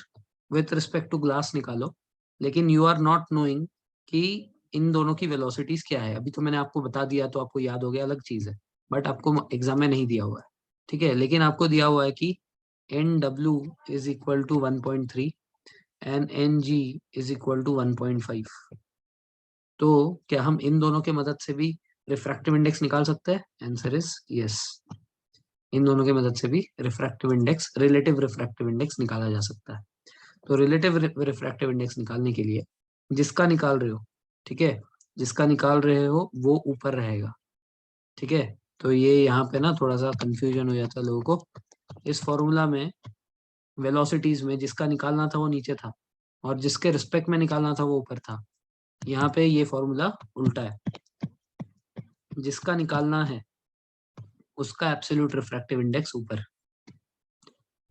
with respect to glass निकालो, लेकिन यू आर नॉट नोइंग कि इन दोनों की वेलोसिटीज क्या है। अभी तो मैंने आपको बता दिया तो आपको याद हो गया, अलग चीज है, बट आपको एग्जाम में नहीं दिया हुआ है, ठीक है। लेकिन आपको दिया हुआ है कि NW is equal to 1.3 and NG is equal to 1.5। तो क्या हम इन दोनों के मदद से भी रिफ्रैक्टिव इंडेक्स निकाल सकते हैं? Answer is yes. इन दोनों की मदद से भी refractive index, relative refractive index निकाला जा सकता है। तो रिलेटिव रिफ्रैक्टिव इंडेक्स निकालने के लिए जिसका निकाल रहे हो, ठीक है, जिसका निकाल रहे हो वो ऊपर रहेगा, ठीक है। तो ये यहाँ पे ना थोड़ा सा कंफ्यूजन हो जाता है लोगों को। इस फॉर्मूला में वेलोसिटीज में जिसका निकालना था वो नीचे था और जिसके रिस्पेक्ट में निकालना था वो ऊपर था। यहाँ पे ये फॉर्मूला उल्टा है, जिसका निकालना है उसका एब्सोल्यूट रिफ्रैक्टिव इंडेक्स ऊपर,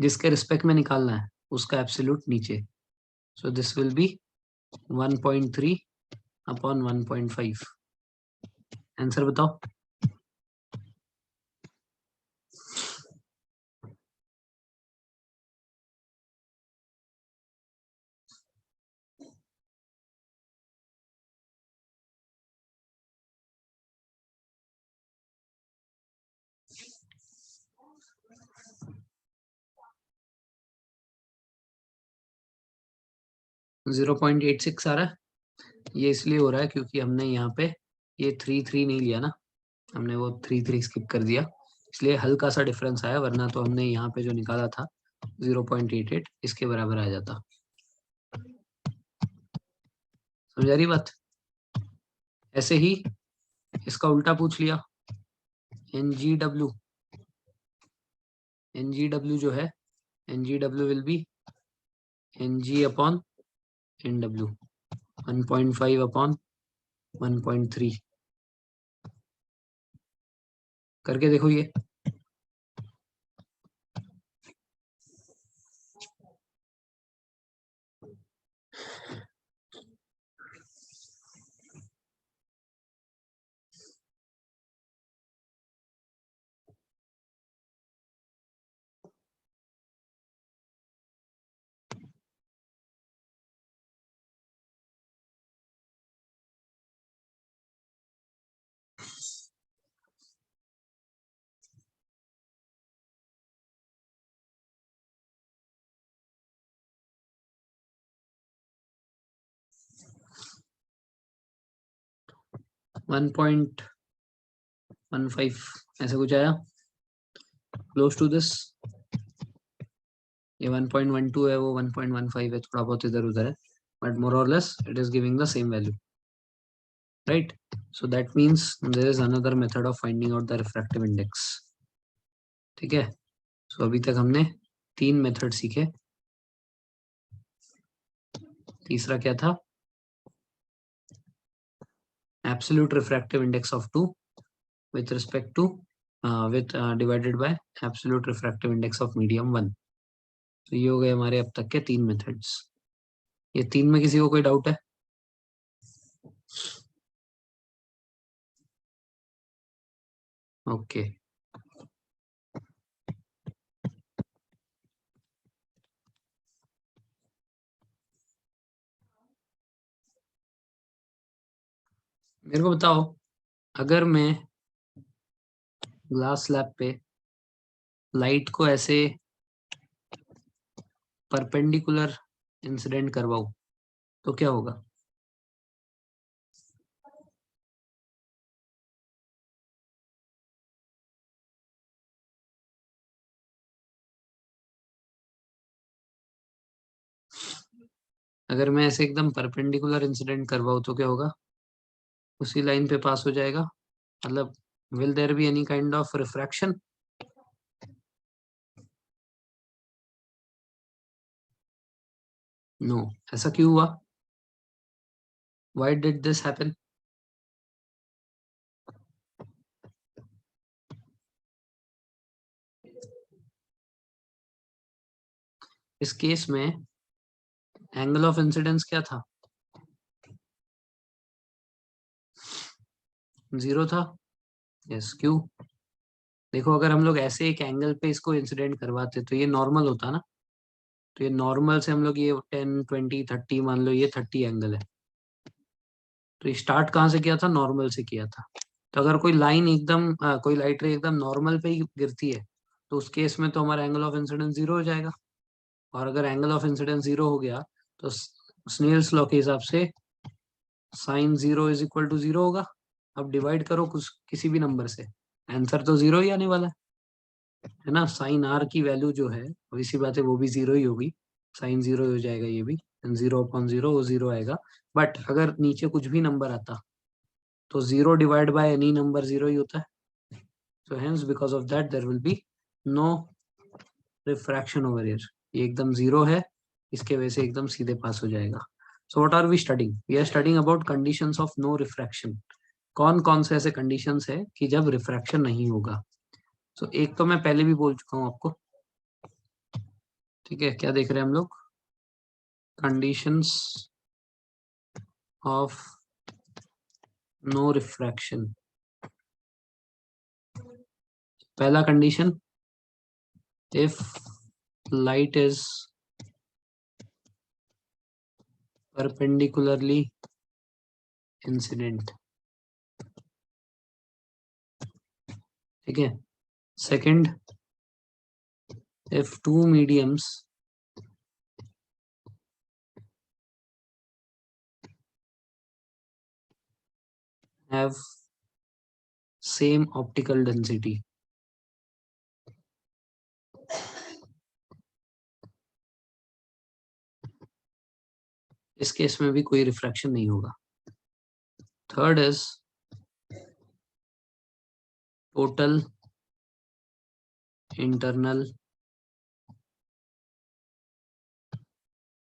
जिसके रिस्पेक्ट में निकालना है उसका एब्सोल्यूट नीचे। सो this will be 1.3 upon 1.5। Answer बताओ। 0.86 आ रहा है। ये इसलिए हो रहा है क्योंकि हमने यहाँ पे ये 3 नहीं लिया ना, हमने वो 3 स्किप कर दिया, इसलिए हल्का सा डिफरेंस आया, वरना तो हमने यहाँ पे जो निकाला था 0.88 इसके बराबर आ जाता। समझ आ रही बात? ऐसे ही इसका उल्टा पूछ लिया, NGW। NGW जो है, NGW will be NG upon NW, 1.5 upon 1.3। करके देखो ये। 1.15 ऐसा कुछ आया, क्लोज टू दिस। ये 1.12 है, वो 1.15 है, थोड़ा बहुत इधर उधर है, बट मोर और less it is giving the same value, right. So that means there is another method of finding out the refractive index. ठीक है, so अभी तक हमने 3 मेथड सीखे. तीसरा क्या था? Absolute refractive index of 2 with respect to divided by absolute refractive index of medium 1. तो ये हो गए हमारे अब तक के 3 मेथड्स. ये 3 में किसी को कोई डाउट है? ओके. मेरे को बताओ, अगर मैं ग्लास स्लैब पे लाइट को ऐसे परपेंडिकुलर इंसिडेंट करवाऊं तो क्या होगा? अगर मैं ऐसे एकदम परपेंडिकुलर इंसिडेंट करवाऊं तो क्या होगा? उसी लाइन पे पास हो जाएगा. मतलब will there be any kind of refraction? No. ऐसा क्यों हुआ? Why did this happen? इस केस में एंगल ऑफ इंसिडेंस क्या था? 0 था. यस. क्यों? देखो, अगर हम लोग ऐसे एक एंगल पे इसको इंसिडेंट करवाते तो ये नॉर्मल होता ना. तो ये नॉर्मल से हम लोग ये 10, 20, 30 मान लो, ये 30 एंगल है. तो ये स्टार्ट कहाँ से किया था? नॉर्मल से किया था. तो अगर कोई लाइन एकदम कोई लाइट रे एकदम नॉर्मल पे ही गिरती है तो उस केस में तो हमारा एंगल ऑफ इंसिडेंस 0 हो जाएगा. और अगर एंगल ऑफ इंसिडेंस 0 हो गया तो स्नेल्स लॉ के हिसाब से साइन 0 इज इक्वल टू 0 होगा. अब डिवाइड करो कुछ किसी भी नंबर से, आंसर तो 0 ही आने वाला है ना. साइन आर की वैल्यू जो है, obvious सी बात है, वो भी 0 ही होगी. साइन 0 हो जाएगा ये भी. 0/0 वो 0 आएगा. बट अगर नीचे कुछ भी नंबर आता तो 0 डिवाइड बाय एनी नंबर 0 ही होता है. So hence because of that there will be no refraction over here. ये एकदम 0 है, इसके वजह से एकदम सीधे पास हो जाएगा. So what are we studying? We are studying about conditions of no refraction. कौन कौन से ऐसे conditions है कि जब refraction नहीं होगा. So एक तो मैं पहले भी बोल चुका हूँ आपको. ठीक है, क्या देख रहे हैं हम लोग? Conditions of no refraction. पहला condition, if light is perpendicularly incident. ठीक है. Second, if two mediums have same optical density. इस केस में भी कोई रिफ्रैक्शन नहीं होगा. Third is total internal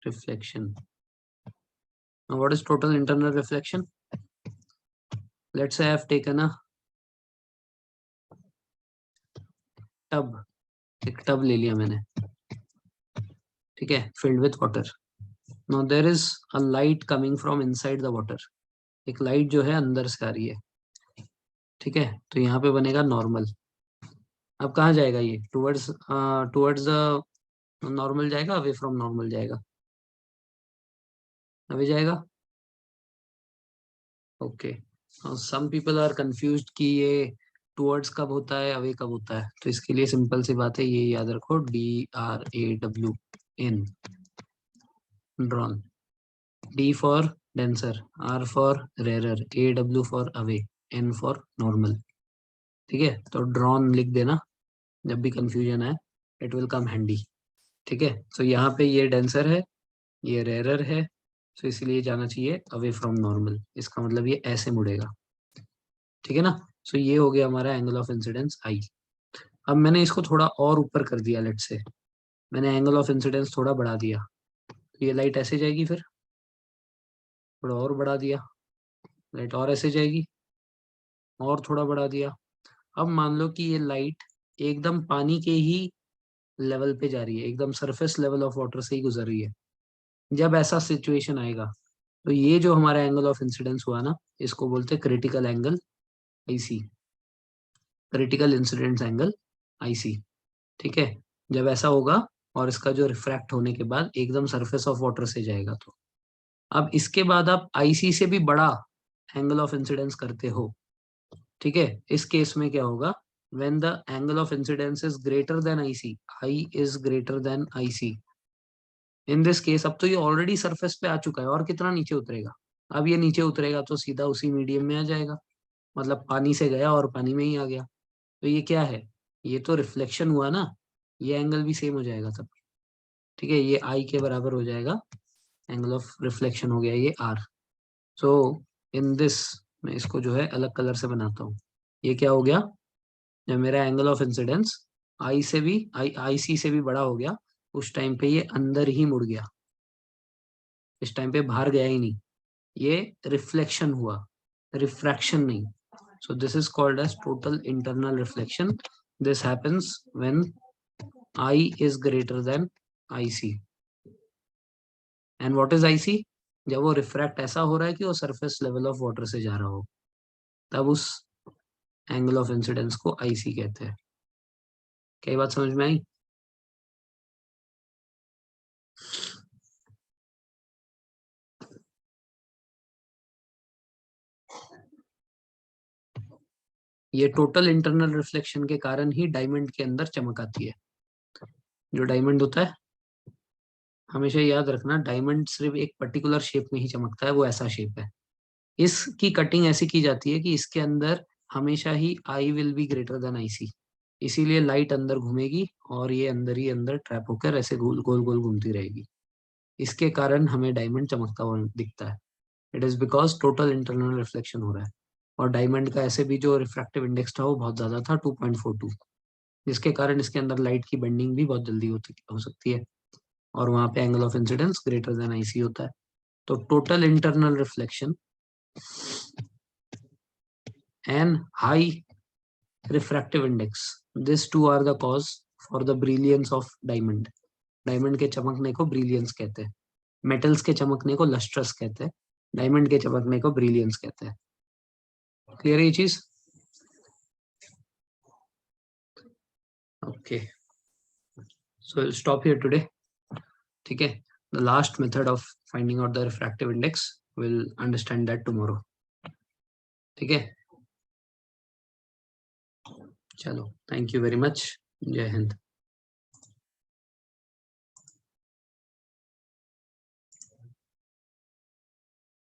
reflection. Now what is total internal reflection? Let's say I have taken a tub. एक tub ले लिया मैंने. ठीक है, filled with water. Now there is a light coming from inside the water. एक light जो है अंदर से आ रही है. ठीक है, तो यहाँ पे बनेगा नॉर्मल. अब कहाँ जाएगा ये? टुवर्ड्स द नॉर्मल जाएगा, अवे फ्रॉम नॉर्मल जाएगा? अवे जाएगा. Okay. Some people are confused कि ये टुवर्ड्स कब होता है, अवे कब होता है. तो इसके लिए सिंपल सी बात है, ये याद रखो, DRAWN, drawn. D for denser, R for rarer, AW for away, N for normal. ठीक है, तो ड्रॉन लिख देना जब भी कंफ्यूजन है, इट विल कम हैंडी. ठीक है, तो यहाँ पे ये डेंसर है, ये रेरर है, तो इसलिए जाना चाहिए अवे फ्रॉम नॉर्मल. इसका मतलब ये ऐसे मुड़ेगा. ठीक है ना। सो ये हो गया हमारा एंगल ऑफ इंसिडेंस आई। अब मैंने इसको थोड़ा और ऊपर कर दिया, लेट से मैंने एंगल ऑफ इंसिडेंस थोड़ा बढ़ा दिया, तो ये लाइट ऐसे जाएगी, फिर थोड़ा और बढ़ा दिया, लाइट और ऐसे जाएगी, और थोड़ा बढ़ा दिया। अब मान लो कि ये लाइट एकदम पानी के ही लेवल पे जा रही है, एकदम सरफेस लेवल ऑफ वाटर से ही गुजर रही है। जब ऐसा सिचुएशन आएगा तो ये जो हमारा एंगल ऑफ इंसिडेंस हुआ ना, इसको बोलते हैं critical angle IC, critical incidence angle IC. ठीक है। जब ऐसा होगा और इसका जो रिफ्रैक्ट होने के बाद एकदम सरफेस ऑफ वाटर से जाएगा, तो अब इसके बाद आप आईसी से भी बड़ा एंगल ऑफ इंसिडेंस करते हो। ठीक है। इस केस में क्या होगा, when the angle of incidence is greater than IC, I is greater than IC, in this case अब तो ये ऑलरेडी सरफेस पे आ चुका है, और कितना नीचे उतरेगा। अब ये नीचे उतरेगा तो सीधा उसी मीडियम में आ जाएगा, मतलब पानी से गया और पानी में ही आ गया। तो ये क्या है, ये तो रिफ्लेक्शन हुआ ना, ये एंगल भी सेम हो जाएगा तब। ठीक है, ये आई के बराबर हो जाएगा, एंगल ऑफ रिफ्लेक्शन हो गया ये आर। सो इन दिस, मैं इसको जो है अलग कलर से बनाता हूँ। ये क्या हो गया, जब मेरा एंगल ऑफ इंसिडेंस आई से भी आई सी से भी बड़ा हो गया, उस टाइम पे ये अंदर ही मुड़ गया, इस टाइम पे बाहर गया ही नहीं, ये रिफ्लेक्शन हुआ, रिफ्रैक्शन नहीं। So this is called as total internal reflection. This happens when I is greater than I C. And what is I C, जब वो रिफ्रैक्ट ऐसा हो रहा है कि वो सरफेस लेवल ऑफ वाटर से जा रहा हो, तब उस एंगल ऑफ इंसिडेंस को आई सी कहते हैं। क्या ये बात समझ में आई। ये टोटल इंटरनल रिफ्लेक्शन के कारण ही डायमंड के अंदर चमक आती है। जो डायमंड होता है, हमेशा याद रखना, डायमंड सिर्फ एक पर्टिकुलर शेप में ही चमकता है, वो ऐसा शेप है। इसकी कटिंग ऐसी की जाती है कि इसके अंदर हमेशा ही I will be greater than I C, इसीलिए लाइट अंदर घूमेगी और ये अंदर ही अंदर ट्रैप होकर ऐसे गोल गोल गोल घूमती रहेगी। इसके कारण हमें डायमंड चमकता हुआ दिखता है। It is because total internal reflection हो रहा है। और डायमंड का ऐसे भी जो रिफ्रैक्टिव इंडेक्स था वो बहुत ज्यादा था, 2.42, जिसके कारण इसके अंदर लाइट की बेंडिंग भी बहुत जल्दी हो सकती है, और वहां पे angle of incidence greater than IC होता है। तो total internal reflection and high refractive index, this two are the cause for the brilliance of diamond. Diamond के चमकने को ब्रिलियंस कहते हैं, मेटल्स के चमकने को लस्ट्रस कहते हैं, डायमंड के चमकने को ब्रिलियंस कहते हैं। क्लियर है ये चीज। Okay, so stop here today. ठीक है, the last method of finding out the refractive index, will understand that tomorrow. ठीक है, चलो, थैंक यू वेरी मच। जय हिंद।